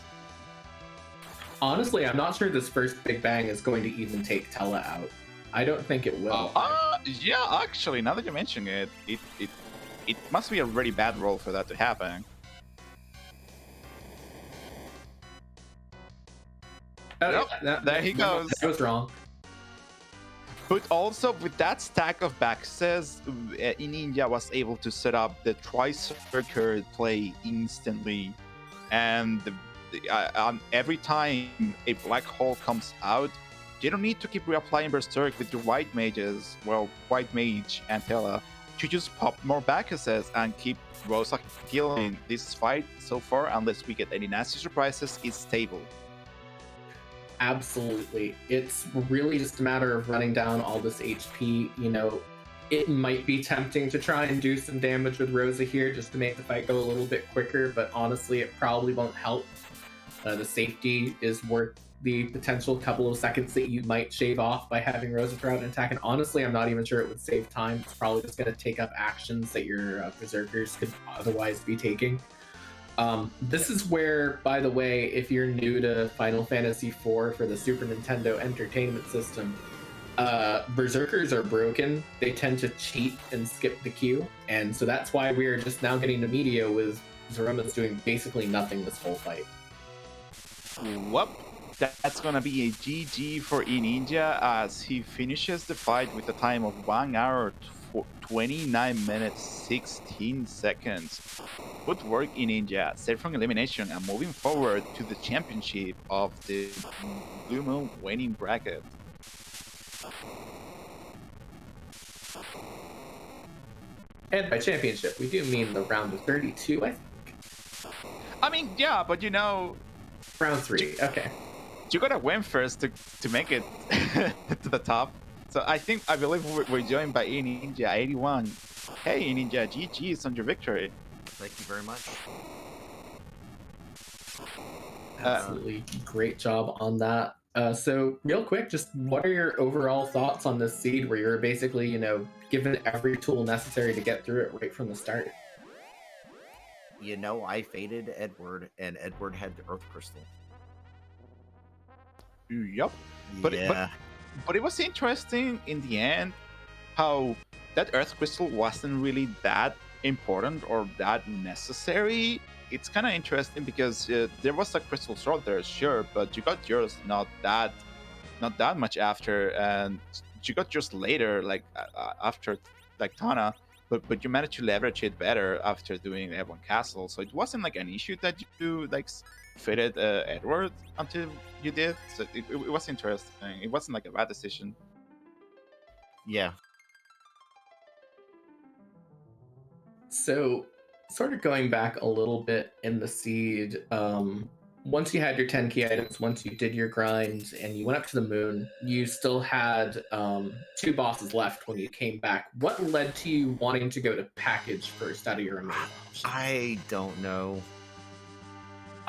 Honestly, I'm not sure this first Big Bang is going to even take Tella out. I don't think it will. Yeah, actually, now that you mention it, it must be a really bad roll for that to happen. There he goes. That was wrong. But also, with that stack of Baxes, Eninja was able to set up the Tri-Circuit play instantly. And every time a black hole comes out, you don't need to keep reapplying Berserk with your White Mages, well, White Mage and Tella. You just pop more Bacchuses and keep Rosa killing. This fight so far, unless we get any nasty surprises, is stable. Absolutely. It's really just a matter of running down all this HP. You know, it might be tempting to try and do some damage with Rosa here just to make the fight go a little bit quicker, but honestly, it probably won't help. The safety is worth the potential couple of seconds that you might shave off by having Rosa throw out an attack, and honestly, I'm not even sure it would save time. It's probably just going to take up actions that your Berserkers could otherwise be taking. This is where, by the way, if you're new to Final Fantasy IV for the Super Nintendo Entertainment System, Berserkers are broken. They tend to cheat and skip the queue, and so that's why we are just now getting to Medio with Zeroma's doing basically nothing this whole fight. Whoop. That's gonna be a GG for Eninja as he finishes the fight with a time of 1 hour 29 minutes 16 seconds. Good work, Eninja. Saved from elimination and moving forward to the championship of the Blue Moon Waning bracket. And by championship, we do mean the round of 32, I think. I mean, yeah, but you know, Round 3, okay. you gotta win first to make it to the top. So I believe we're joined by Eninja81. Hey Eninja, GG's on your victory. Thank you very much. Absolutely great job on that. So real quick, just what are your overall thoughts on this seed where you're basically, you know, given every tool necessary to get through it right from the start? You know, I faded Edward, and Edward had the Earth Crystal. Yep. But it was interesting in the end how that Earth Crystal wasn't really that important or that necessary. It's kind of interesting because there was a Crystal Sword there, sure, but you got yours not that much after, and you got yours later, like after like Tahna. But you managed to leverage it better after doing F1 Castle, so it wasn't like an issue that you like fitted Edward until you did. So it was interesting. It wasn't like a bad decision. Yeah. So sort of going back a little bit in the seed, once you had your 10 key items, once you did your grind and you went up to the moon, you still had 2 bosses left when you came back. What led to you wanting to go to package first out of your remaining options? I don't know.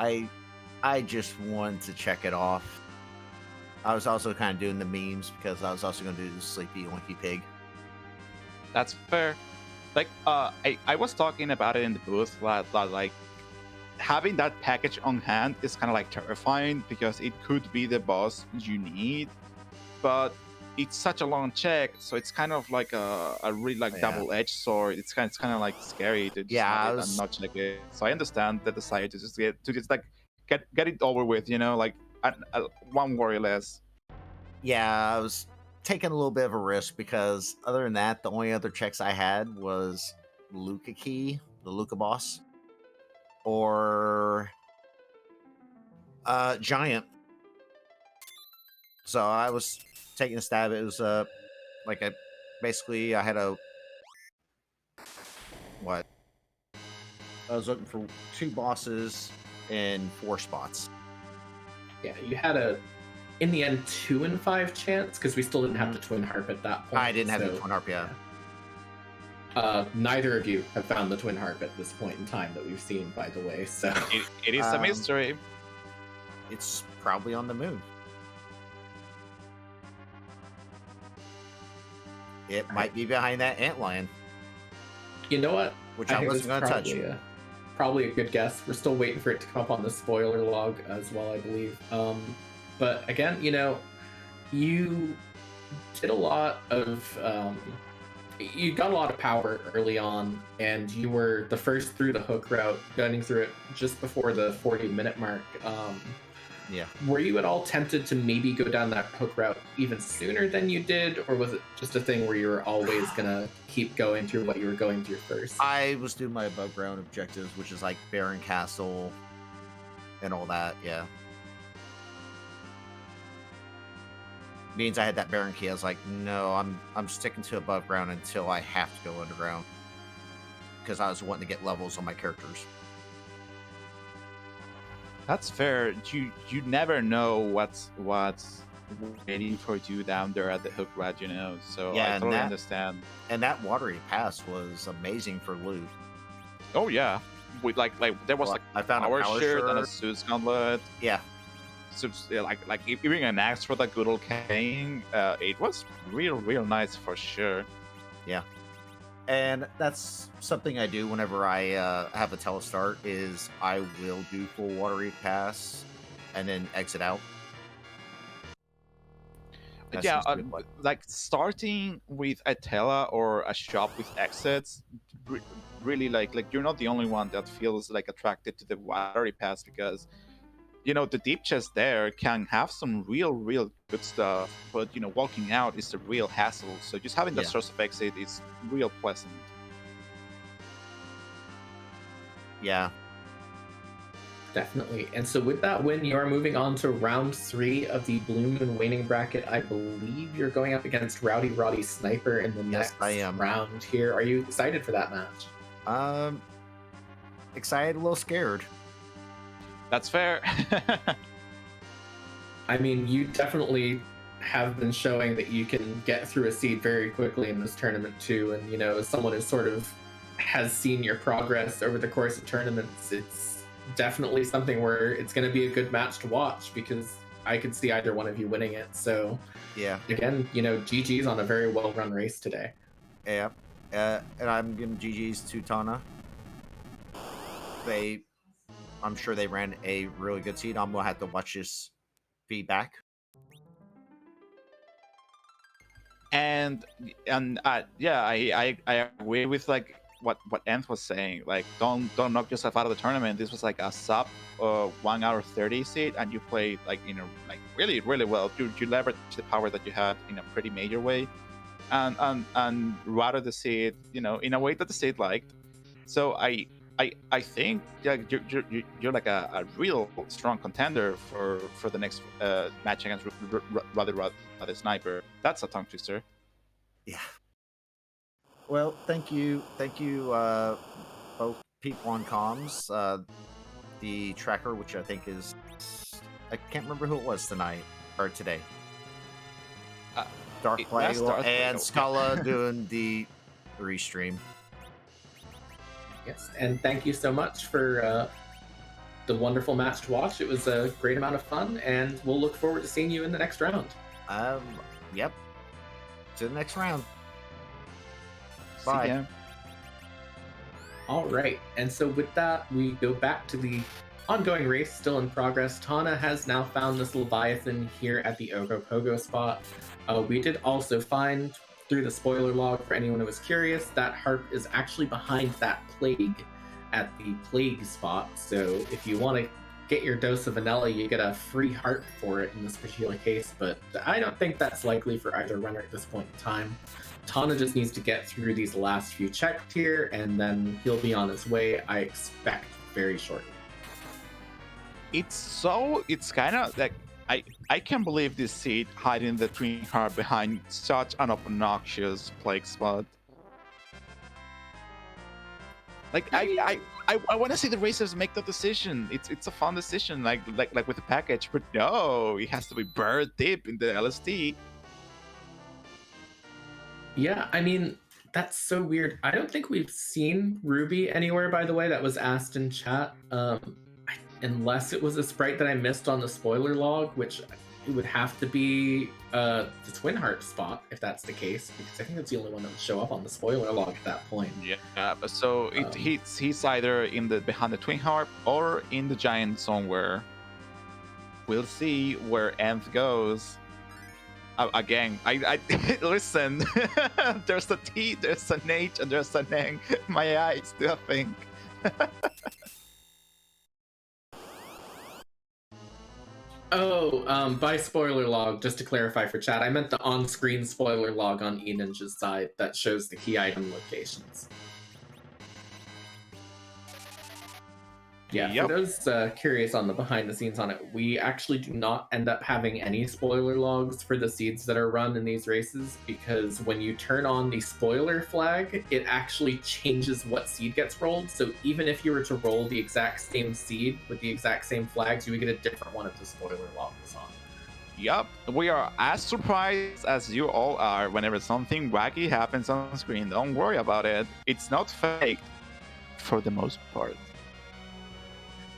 I just wanted to check it off. I was also kind of doing the memes because I was also going to do the Sleepy Oinky Pig. That's fair. Like I was talking about it in the booth that like having that package on hand is kind of like terrifying because it could be the boss you need, but it's such a long check, so it's kind of like a really like double-edged sword. It's kind of like scary to just have it and not check it. So I understand the desire to just like get it over with, you know, like one worry less. Yeah, I was taking a little bit of a risk because other than that, the only other checks I had was Luca Key, the Luca boss, or Giant. So I was taking a stab. It was like basically I had a what? I was looking for 2 bosses in 4 spots. Yeah, you had in the end 2 in 5 chance because we still didn't have the Twin Harp at that point. I didn't have the Twin Harp yet. Neither of you have found the Twin Harp at this point in time that we've seen, by the way. So it is a mystery. It's probably on the moon. It might be behind that antlion. You know what? Which I wasn't going to touch. Probably a good guess. We're still waiting for it to come up on the spoiler log as well, I believe. But again, you know, you did a lot of... you got a lot of power early on, and you were the first through the hook route, gunning through it just before the 40-minute mark. Yeah. Were you at all tempted to maybe go down that hook route even sooner than you did, or was it just a thing where you were always gonna keep going through what you were going through first? I was doing my above ground objectives, which is like Baron Castle and all that. Yeah. Means I had that Baron key. I was like, no, I'm sticking to above ground until I have to go underground because I was wanting to get levels on my characters. That's fair. You never know what's waiting for you down there at the hook rat, you know. So yeah, I totally understand. And that watery pass was amazing for loot. Oh yeah, with like there was like I found power a power shirt shirt and a Zeus gauntlet. Yeah. So like even an axe for the good old cane. It was real nice for sure. Yeah. And that's something I do whenever I have a telestart is I will do full watery pass and then exit out. That Yeah, seems to be what- like starting with a tela or a shop with exits, really like you're not the only one that feels like attracted to the watery pass, because the deep chest there can have some real good stuff, but walking out is a real hassle. So just having that Yeah. source of exit is real pleasant. Yeah. Definitely. And so with that win, you are moving on to round 3 of the Blue Moon Waning bracket. I believe you're going up against Rowdy Roddy Sniper in the Yes, next I am. round here. Are you excited for that match? Excited, a little scared. That's fair. I mean, you definitely have been showing that you can get through a seed very quickly in this tournament too. And, as someone who sort of has seen your progress over the course of tournaments, it's definitely something where it's going to be a good match to watch, because I could see either one of you winning it. So Yeah. again, GG's on a very well run race today. Yeah. And I'm giving GG's to Tahna. I'm sure they ran a really good seed. I'm gonna have to watch this feedback. and yeah, I agree with like what Nth was saying. Like, don't knock yourself out of the tournament. This was like a sub 1 hour 30 seed, and you played like like really well. You leveraged the power that you had in a pretty major way, and routed the seed in a way that the seed liked. So I think you're like a real strong contender for the next match against rather Sniper. That's a tongue twister. Yeah. Well, thank you, both people on comms. The tracker, which I think is, I can't remember who it was tonight or today. Dark Plague and Scala doing the restream. Yes, and thank you so much for the wonderful match to watch. It was a great amount of fun, and we'll look forward to seeing you in the next round. Yep. To the next round. See Bye. ya. All right, and so with that, we go back to the ongoing race still in progress. Tahna has now found this Leviathan here at the Ogopogo spot. We did also find, through the spoiler log for anyone who was curious, that harp is actually behind that plague at the plague spot. So if you want to get your dose of vanilla, you get a free harp for it in this particular case, but I don't think that's likely for either runner at this point in time. Tahna just needs to get through these last few checks here, and then he'll be on his way, I expect, very shortly. It's kind of like I can't believe this seed hiding the twin heart behind such an obnoxious plague spot. Like I want to see the racers make the decision. It's a fun decision, like with the package, but no, it has to be buried deep in the LSD. Yeah, I mean, that's so weird. I don't think we've seen Ruby anywhere, by the way. That was asked in chat. Unless it was a sprite that I missed on the spoiler log, which it would have to be the Twin Heart spot, if that's the case, because I think that's the only one that would show up on the spoiler log at that point. Yeah, so he's either behind the Twin Harp or in the giant somewhere. We'll see where Nth goes. Again, I listen. There's a T, there's an H, and there's an N. My eyes do a thing. By spoiler log, just to clarify for chat, I meant the on-screen spoiler log on Eninja's side that shows the key item locations. Yeah, Yep. for those curious on the behind the scenes on it, we actually do not end up having any spoiler logs for the seeds that are run in these races, because when you turn on the spoiler flag, it actually changes what seed gets rolled. So even if you were to roll the exact same seed with the exact same flags, you would get a different one if the spoiler log was on. Yup, we are as surprised as you all are whenever something wacky happens on screen. Don't worry about it. It's not faked, for the most part.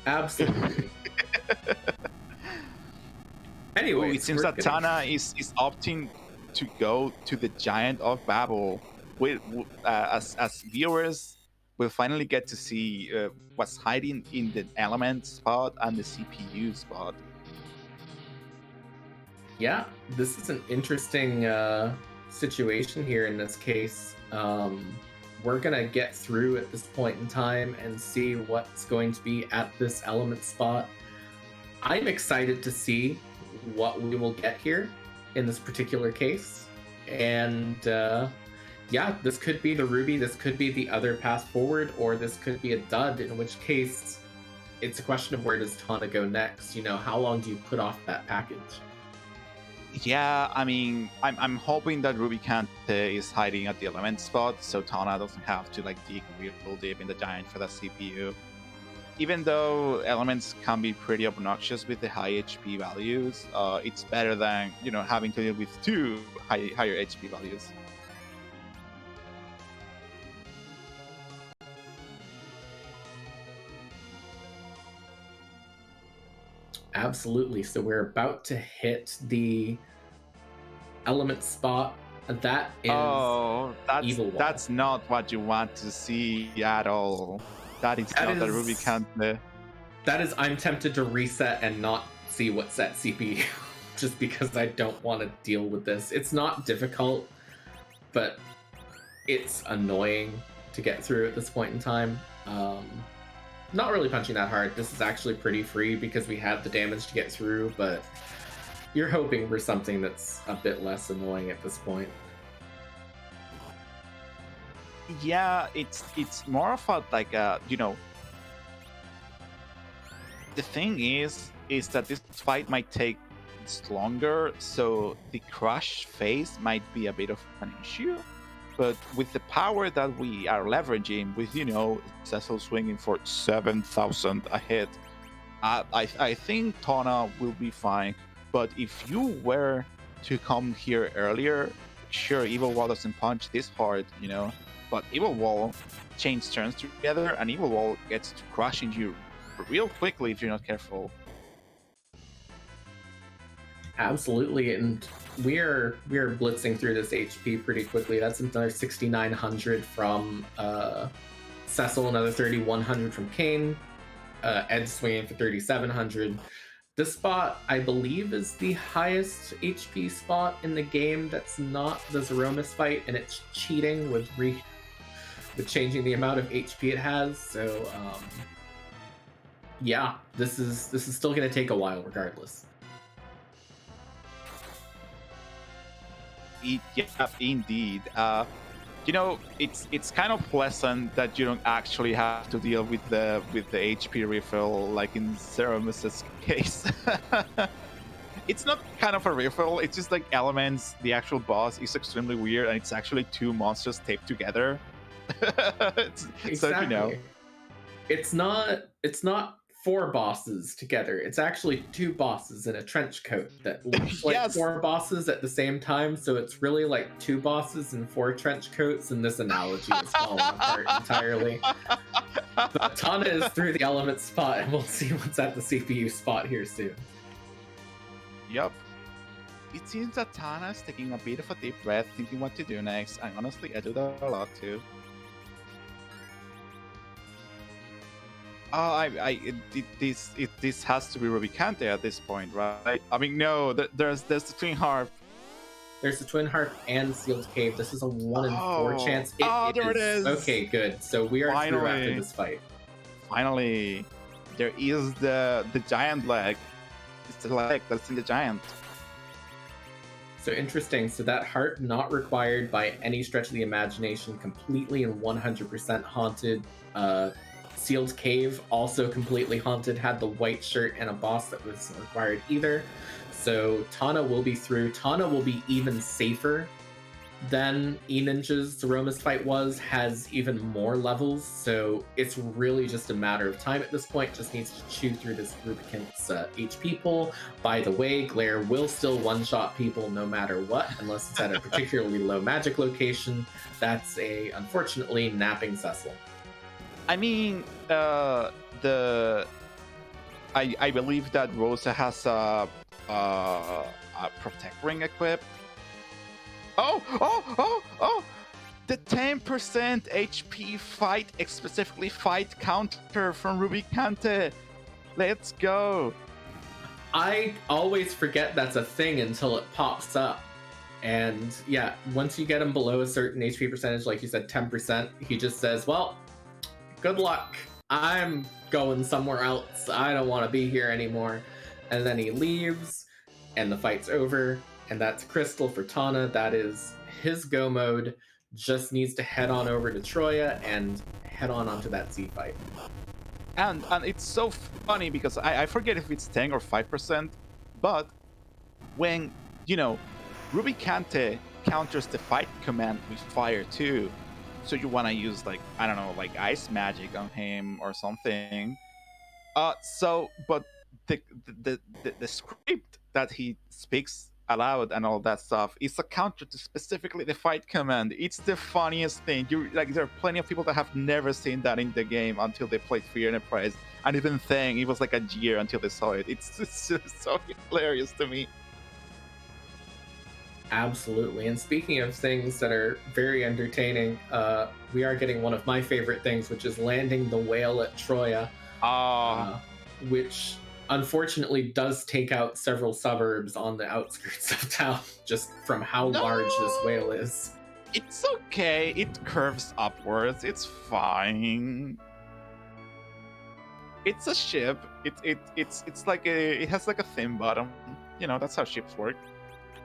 Absolutely. Anyway, it seems that Tahna is opting to go to the Giant of Babel. as viewers, we'll finally get to see what's hiding in the element spot and the CPU spot. Yeah, this is an interesting situation here in this case. We're gonna get through at this point in time and see what's going to be at this element spot. I'm excited to see what we will get here in this particular case. And yeah, this could be the Ruby, this could be the other path forward, or this could be a dud, in which case it's a question of where does Tahna go next? You know, how long do you put off that package? Yeah, I mean, I'm hoping that Ruby Kante is hiding at the element spot, so Tahna doesn't have to like dig real deep in the giant for the CPU. Even though elements can be pretty obnoxious with the high HP values, it's better than having to deal with two higher HP values. Absolutely. So we're about to hit the element spot. That is Evil Wall. That's not what you want to see at all. That is not the Ruby Kante. That is, I'm tempted to reset and not see what's at CPU, just because I don't want to deal with this. It's not difficult, but it's annoying to get through at this point in time. Not really punching that hard. This is actually pretty free because we have the damage to get through, but you're hoping for something that's a bit less annoying at this point. Yeah, it's more of a like the thing is that this fight might take longer, so the crush phase might be a bit of an issue. But with the power that we are leveraging, with Cecil swinging for 7,000 a hit, I think Tahna will be fine. But if you were to come here earlier, sure, Evil Wall doesn't punch this hard, but Evil Wall chains turns together, and Evil Wall gets to crushing you real quickly if you're not careful. Absolutely, and we're blitzing through this HP pretty quickly. That's another 6,900 from Cecil, another 3,100 from Kane, Ed swinging for 3,700. This spot, I believe, is the highest HP spot in the game that's not the Zemus fight, and it's cheating with changing the amount of HP it has. So yeah, this is still going to take a while regardless. Yeah, indeed. It's kind of pleasant that you don't actually have to deal with the HP refill like in Zemus's case. It's not kind of a refill. It's just like elements. The actual boss is extremely weird, and it's actually two monsters taped together. Exactly. So it's not 4 bosses together. It's actually 2 bosses in a trench coat that looks like Yes. 4 bosses at the same time. So it's really like 2 bosses and 4 trench coats, and this analogy is falling apart entirely. But Tahna is through the element spot, and we'll see what's at the CPU spot here soon. Yep. It seems that Tahna is taking a bit of a deep breath, thinking what to do next. And honestly, I do that a lot too. Oh, this has to be Ruby Kante at this point, right? I mean, no, there's the Twin Harp. There's the Twin Harp and Sealed Cave. This is a 1 in 4 chance. There it is. Okay, good. So we are through after this fight. Finally, there is the giant leg. It's the leg that's in the giant. So interesting. So that heart not required by any stretch of the imagination, completely and 100% haunted. Sealed Cave, also completely haunted, had the white shirt and a boss that was required either. So Tahna will be through. Tahna will be even safer than Eninja's Zemus fight was, has even more levels. So it's really just a matter of time at this point. Just needs to chew through this Rubicant's HP pool. By the way, Glare will still one-shot people no matter what, unless it's at a particularly low magic location. That's unfortunately, napping Cecil. I mean, I believe that Rosa has a Protect Ring equipped. Oh! The 10% HP fight, specifically fight counter from Ruby Kante. Let's go. I always forget that's a thing until it pops up. And yeah, once you get him below a certain HP percentage, like you said, 10%, he just says, well, good luck. I'm going somewhere else. I don't want to be here anymore. And then he leaves, and the fight's over. And that's Crystal for Tahna. That is his go mode. Just needs to head on over to Troya and head on onto that Z fight. And it's so funny because I forget if it's 10 or 5%, but when, Ruby Kante counters the fight command with fire too. So you want to use like, I don't know, like ice magic on him or something. But the script that he speaks aloud and all that stuff is a counter to specifically the fight command. It's the funniest thing. There are plenty of people that have never seen that in the game until they played Free Enterprise, and even then it was like a year until they saw it. It's just so hilarious to me. Absolutely. And speaking of things that are very entertaining, we are getting one of my favorite things, which is landing the whale at Troya, which unfortunately does take out several suburbs on the outskirts of town, just from how large this whale is. It's okay. It curves upwards. It's fine. It's a ship. It's like it has like a thin bottom. That's how ships work.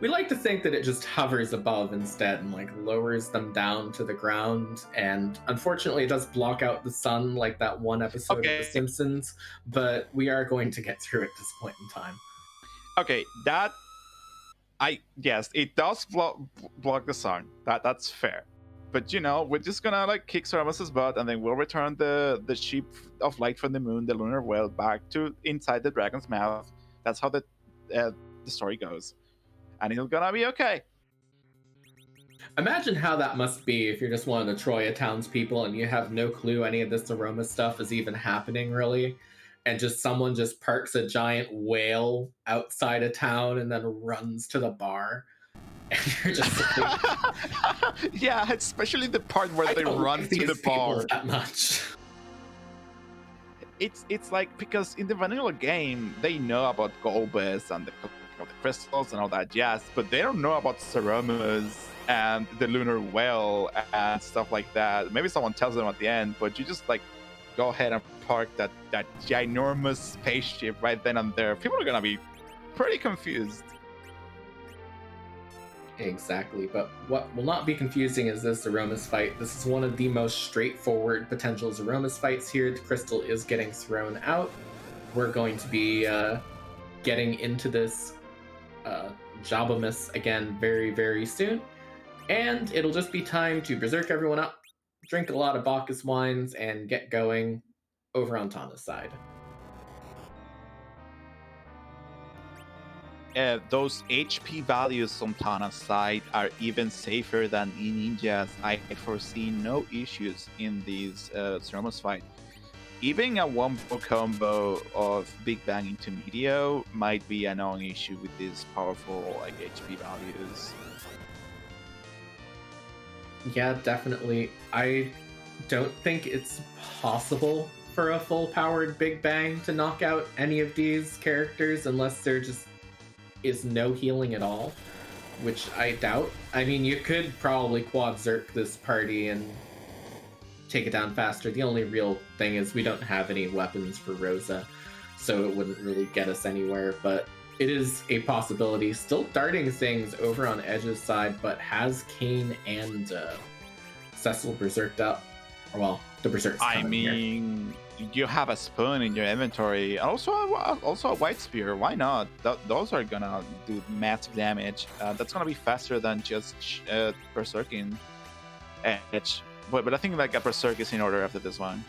We like to think that it just hovers above instead and like lowers them down to the ground. And unfortunately, it does block out the sun like that one episode of The Simpsons. But we are going to get through at this point in time. Okay, yes, it does block the sun. That's fair. But we're just gonna like kick Ceremus's butt, and then we'll return the ship of light from the moon, the lunar whale, back to inside the dragon's mouth. That's how the story goes. And it's gonna be okay. Imagine how that must be if you're just one of the Troya townspeople and you have no clue any of this aroma stuff is even happening, really. And just someone just parks a giant whale outside of town and then runs to the bar. And you're just like... Yeah, especially the part where they run to the bar. That much. It's like, because in the vanilla game, they know about Golbez and the crystals and all that jazz, but they don't know about Ceremus and the lunar whale and stuff like that. Maybe someone tells them at the end, but you just like go ahead and park that ginormous spaceship right then and there. People are gonna be pretty confused. Exactly, but what will not be confusing is this Zeromus fight. This is one of the most straightforward potential Zeromus fights here. The crystal is getting thrown out. We're going to be getting into this Jabamus again very, very soon. And it'll just be time to berserk everyone up, drink a lot of Bacchus wines, and get going over on Tahna's side. Those HP values on Tahna's side are even safer than Eninja's. I foresee no issues in these Ceremus fight. Even a one-blow combo of Big Bang into Meteor might be a non-issue with these powerful HP values. Yeah, definitely. I don't think it's possible for a full-powered Big Bang to knock out any of these characters unless there just is no healing at all, which I doubt. I mean, you could probably quad Zerk this party and take it down faster. The only real thing is we don't have any weapons for Rosa, so it wouldn't really get us anywhere, but it is a possibility. Still darting things over on Edge's side, but has Kane and Cecil berserked up. Or, well, the berserk's coming here. You have a spoon in your inventory, also a white spear. Why not? Those are gonna do massive damage. That's gonna be faster than just berserking Edge. But I think like a berserk is in order after this one.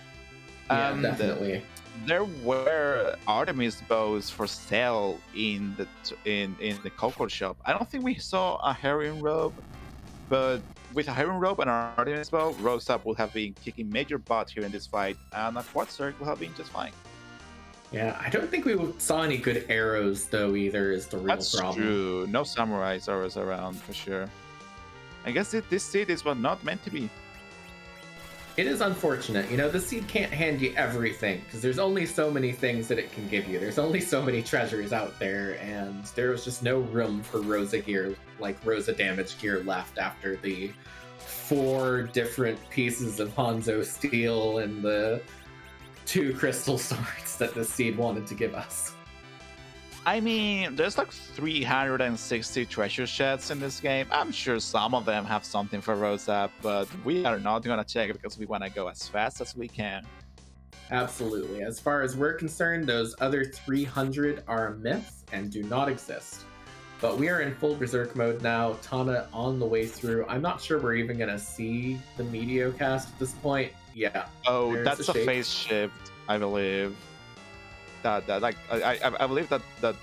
Yeah, definitely. There were Artemis bows for sale in the Coco shop. I don't think we saw a Heron robe, but with a Heron robe and an Artemis bow, Rosa would have been kicking major butt here in this fight, and a Quad Zerk would have been just fine. Yeah, I don't think we saw any good arrows though either. Is the real problem. That's true. No samurai arrows around for sure. I guess this seed is what not meant to be. It is unfortunate. You know, the seed can't hand you everything, because there's only so many things that it can give you. There's only so many treasures out there, and there was just no room for Rosa gear, like Rosa damage gear left after the 4 different pieces of Hanzo steel and the 2 crystal swords that the seed wanted to give us. I mean, there's like 360 treasure sheds in this game. I'm sure some of them have something for Rosa, but we are not gonna check because we want to go as fast as we can. Absolutely. As far as we're concerned, those other 300 are a myth and do not exist. But we are in full Berserk mode now. Tahna on the way through. I'm not sure we're even going to see the Meteocast at this point. Yeah. Oh, that's a shape. phase shift, I believe. I believe that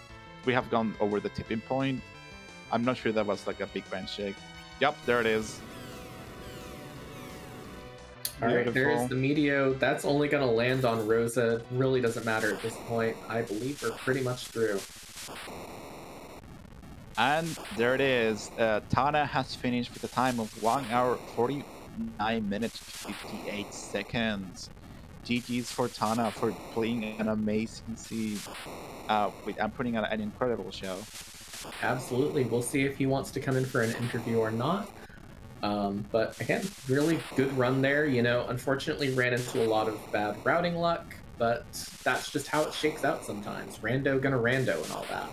we have gone over the tipping point. I'm not sure that was like a big bench shake. Yep, there it is. All right, there's the Meteo. That's only going to land on Rosa. Really doesn't matter at this point. I believe we're pretty much through. And there it is. Tahna has finished with a time of 1 hour 49 minutes 58 seconds. GG's for Tahna for playing an amazing seed. And putting on an incredible show. Absolutely. We'll see if he wants to come in for an interview or not. But again, really good run there. You know, unfortunately ran into a lot of bad routing luck, but that's just how it shakes out sometimes. Rando gonna rando and all that.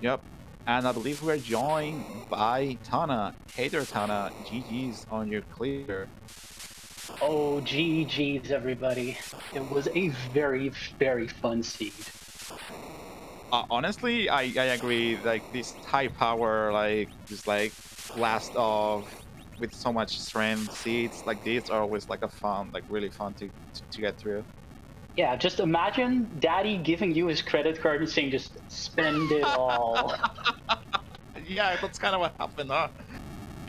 Yep. And I believe we're joined by Tahna. Hey there, Tahna. GG's on your clear. Oh, GG's, everybody. It was a very, very fun seed. Honestly, I agree. Like, this high power, like, just like blast off with so much strength seeds like these are always like a fun, like really fun to get through. Yeah, just imagine Daddy giving you his credit card and saying, just spend it all. Yeah, that's kind of what happened, huh?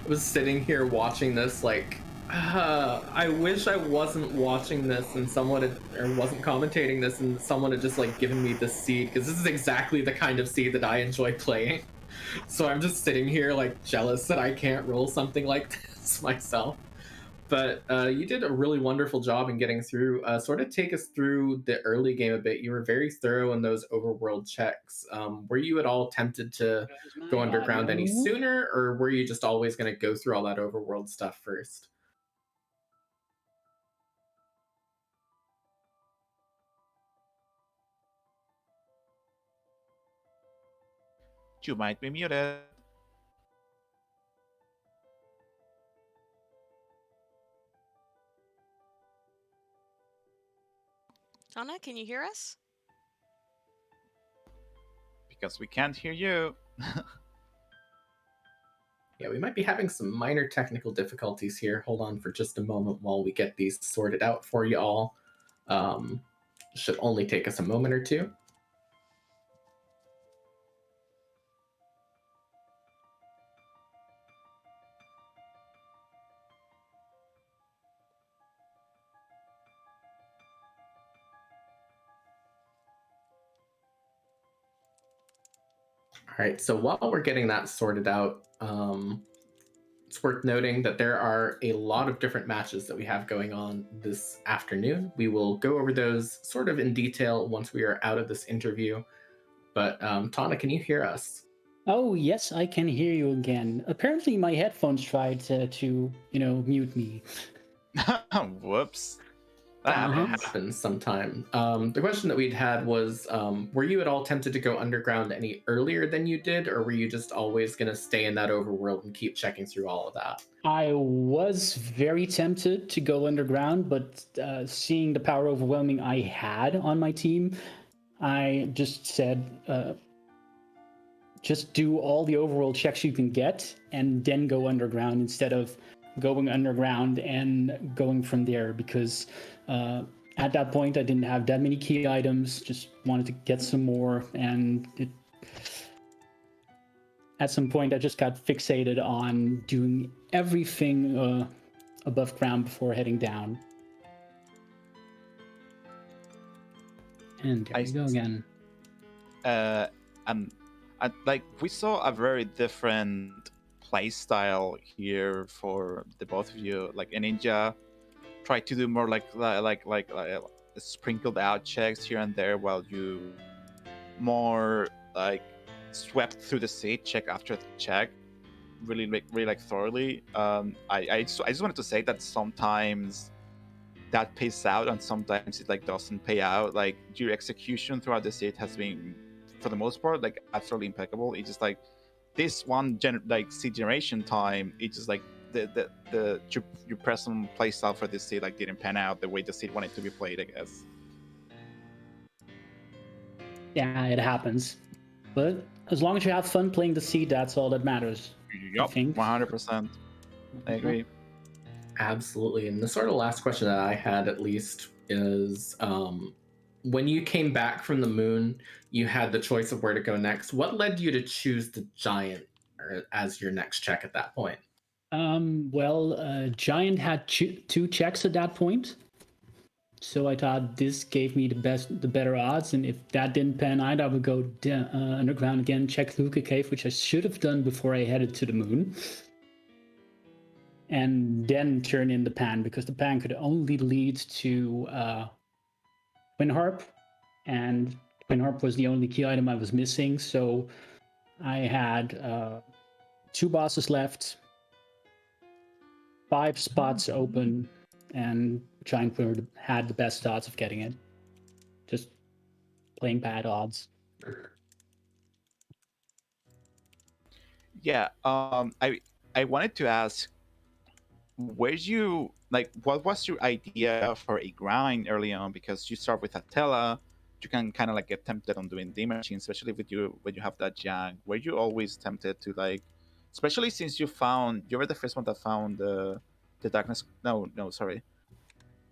I was sitting here watching this like, I wish I wasn't watching this and someone had, or wasn't commentating this and someone had just like given me this seed, because this is exactly the kind of seed that I enjoy playing. So I'm just sitting here like jealous that I can't roll something like this myself. But you did a really wonderful job in getting through. Sort of take us through the early game a bit. You were very thorough in those overworld checks. Were you at all tempted to go underground any sooner, or were you just always going to go through all that overworld stuff first? You might be muted. Tahna, can you hear us? Because we can't hear you. Yeah, we might be having some minor technical difficulties here. Hold on for just a moment while we get these sorted out for you all. Should only take us a moment or two. All right, so while we're getting that sorted out, it's worth noting that there are a lot of different matches that we have going on this afternoon. We will go over those sort of in detail once we are out of this interview. But Tahna, can you hear us? Oh, yes, I can hear you again. Apparently my headphones tried to mute me. Whoops. That happens sometime. The question that we'd had was, were you at all tempted to go underground any earlier than you did, or were you just always going to stay in that overworld and keep checking through all of that? I was very tempted to go underground, but seeing the power overwhelming I had on my team, I just said, just do all the overworld checks you can get and then go underground instead of going underground and going from there, because at that point I didn't have that many key items, just wanted to get some more, and at some point I just got fixated on doing everything above ground before heading down. And there we go again. Like, we saw a very different play style here for the both of you. Like Eninja try to do more like sprinkled out checks here and there, while you more like swept through the seed check after check, really like thoroughly. I just wanted to say that sometimes that pays out and sometimes it like doesn't pay out. Like your execution throughout the seed has been, for the most part, like absolutely impeccable. It's just like this one seed generation time, it's just like your present play style for this seed like didn't pan out the way the seed wanted to be played, I guess. Yeah, it happens. But as long as you have fun playing the seed, that's all that matters. Yup, think. 100%. I agree. Absolutely. And the sort of last question that I had, at least, is when you came back from the moon, you had the choice of where to go next. What led you to choose the giant as your next check at that point? Giant had two checks at that point. So I thought this gave me the better odds, and if that didn't pan out, I would go underground again, check Luca Cave, which I should have done before I headed to the moon, and then turn in the pan, because the pan could only lead to Twin Harp, and Twin Harp was the only key item I was missing. So I had 2 bosses left, 5 spots open, and Giant had the best odds of getting it. Just playing bad odds. Yeah. I wanted to ask, where you like, what was your idea for a grind early on? Because you start with Atella, you can kind of like get tempted on doing D machine, especially with you when you have that Yang. Were you always tempted to like, especially since you were the first one that found the darkness? No, sorry.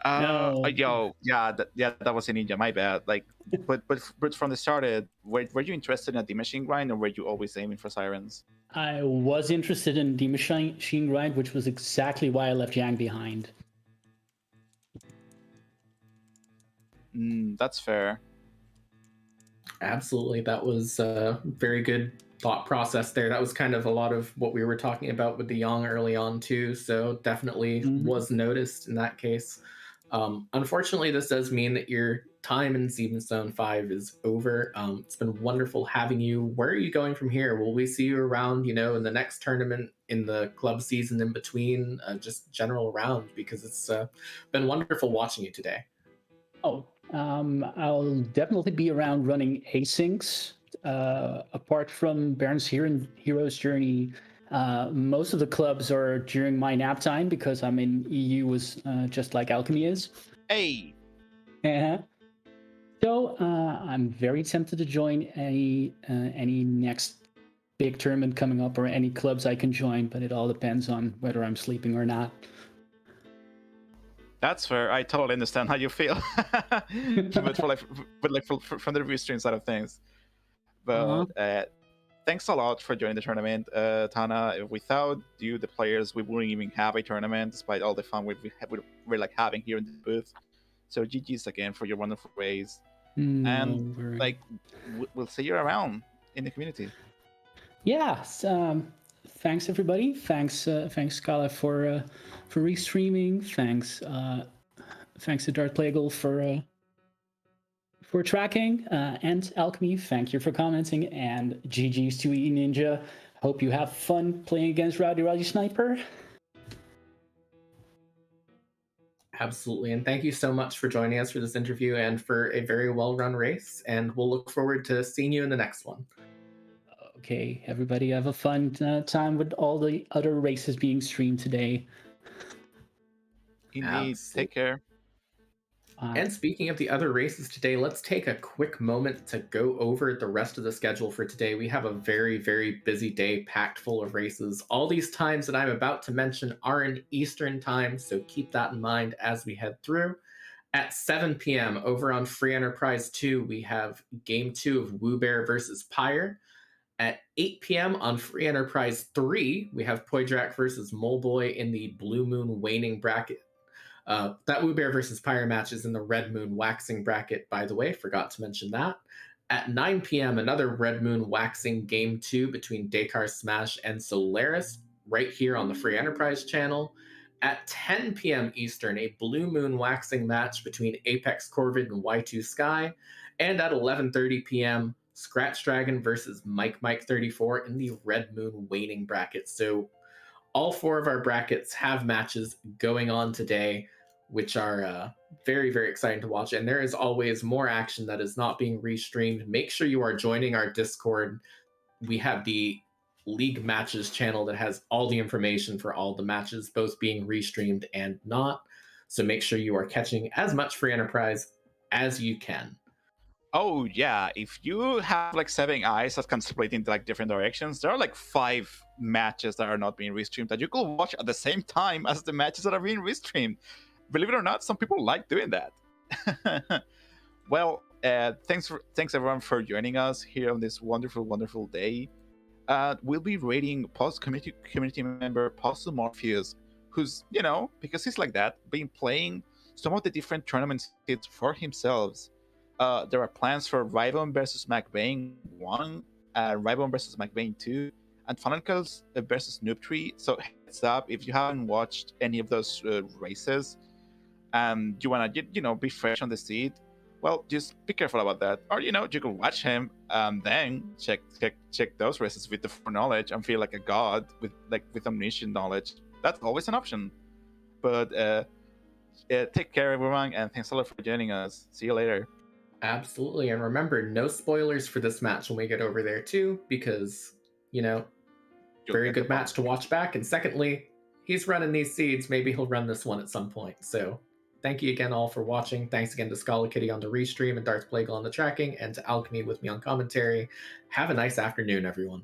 No. That was a ninja. My bad. Like, but from the start, were you interested in a D machine grind, or were you always aiming for sirens? I was interested in the machine grind, which was exactly why I left Yang behind. That's fair. Absolutely. That was a very good thought process there. That was kind of a lot of what we were talking about with the Yang early on too. So definitely was noticed in that case. Unfortunately, this does mean that your time in Zone 5 is over. It's been wonderful having you. Where are you going from here? Will we see you around, in the next tournament, in the club season in between, just general round? Because it's been wonderful watching you today. I'll definitely be around running asyncs. Apart from Baron's Hero's Journey, most of the clubs are during my nap time, because I'm in EU, just like Alchemy is. Hey. Yeah. So I'm very tempted to join any next big tournament coming up, or any clubs I can join, but it all depends on whether I'm sleeping or not. That's fair. I totally understand how you feel. but from the review stream side of things. But thanks a lot for joining the tournament, Tahna. Without you, the players, we wouldn't even have a tournament, despite all the fun we're like having here in the booth. So GG's again for your wonderful ways. And like, we'll see you around in the community. Yeah. Thanks everybody. Thanks Scala for restreaming. Thanks to Darth Plague for tracking, and Alchemy, thank you for commenting, and GG's to Eninja. Hope you have fun playing against Rowdy Sniper. Absolutely, and thank you so much for joining us for this interview and for a very well-run race, and we'll look forward to seeing you in the next one. Okay, everybody have a fun time with all the other races being streamed today. Indeed, take care. And speaking of the other races today, let's take a quick moment to go over the rest of the schedule for today. We have a very, very busy day packed full of races. All these times that I'm about to mention are in Eastern time, so keep that in mind as we head through. At 7 p.m. over on Free Enterprise 2, we have Game 2 of Woobear versus Pyre. At 8 p.m. on Free Enterprise 3, we have Poydrak versus Moleboy in the Blue Moon Waning bracket. That Woobear versus Pyre match is in the Red Moon Waxing bracket, by the way. Forgot to mention that. At 9 p.m., another Red Moon Waxing Game 2 between Dakar Smash and Solaris. right here on the Free Enterprise channel. At 10 p.m. Eastern, a Blue Moon waxing match between Apex Corvid and Y2 Sky. And at 11:30 p.m., Scratch Dragon versus Mike 34 in the Red Moon Waning bracket. So all 4 of our brackets have matches going on today, which are very, very exciting to watch. And there is always more action that is not being restreamed. Make sure you are joining our Discord. We have the League Matches channel that has all the information for all the matches, both being restreamed and not. So make sure you are catching as much Free Enterprise as you can. Oh yeah, if you have like 7 eyes that can split into like different directions, there are like 5 matches that are not being restreamed that you could watch at the same time as the matches that are being restreamed. Believe it or not, some people like doing that. Well, thanks everyone for joining us here on this wonderful day. We'll be rating post community member Puzzle Morpheus, who's, you know, because he's like that, been playing some of the different tournament seeds for himself. There are plans for Ribon versus McBain 1, Ribon versus McBain 2, and Funnelcles versus Noob3. So heads up, if you haven't watched any of those races and you want to, you know, be fresh on the seed, well, just be careful about that. Or, you know, you can watch him and then check those races with the foreknowledge and feel like a god with omniscient knowledge. That's always an option. But take care, everyone, and thanks a lot for joining us. See you later. Absolutely. And remember, no spoilers for this match when we get over there too, because, you know, very good match to watch back. And secondly, he's running these seeds. Maybe he'll run this one at some point. So thank you again all for watching. Thanks again to Scala Kitty on the restream and Darth Plague on the tracking, and to Alchemy with me on commentary. Have a nice afternoon, everyone.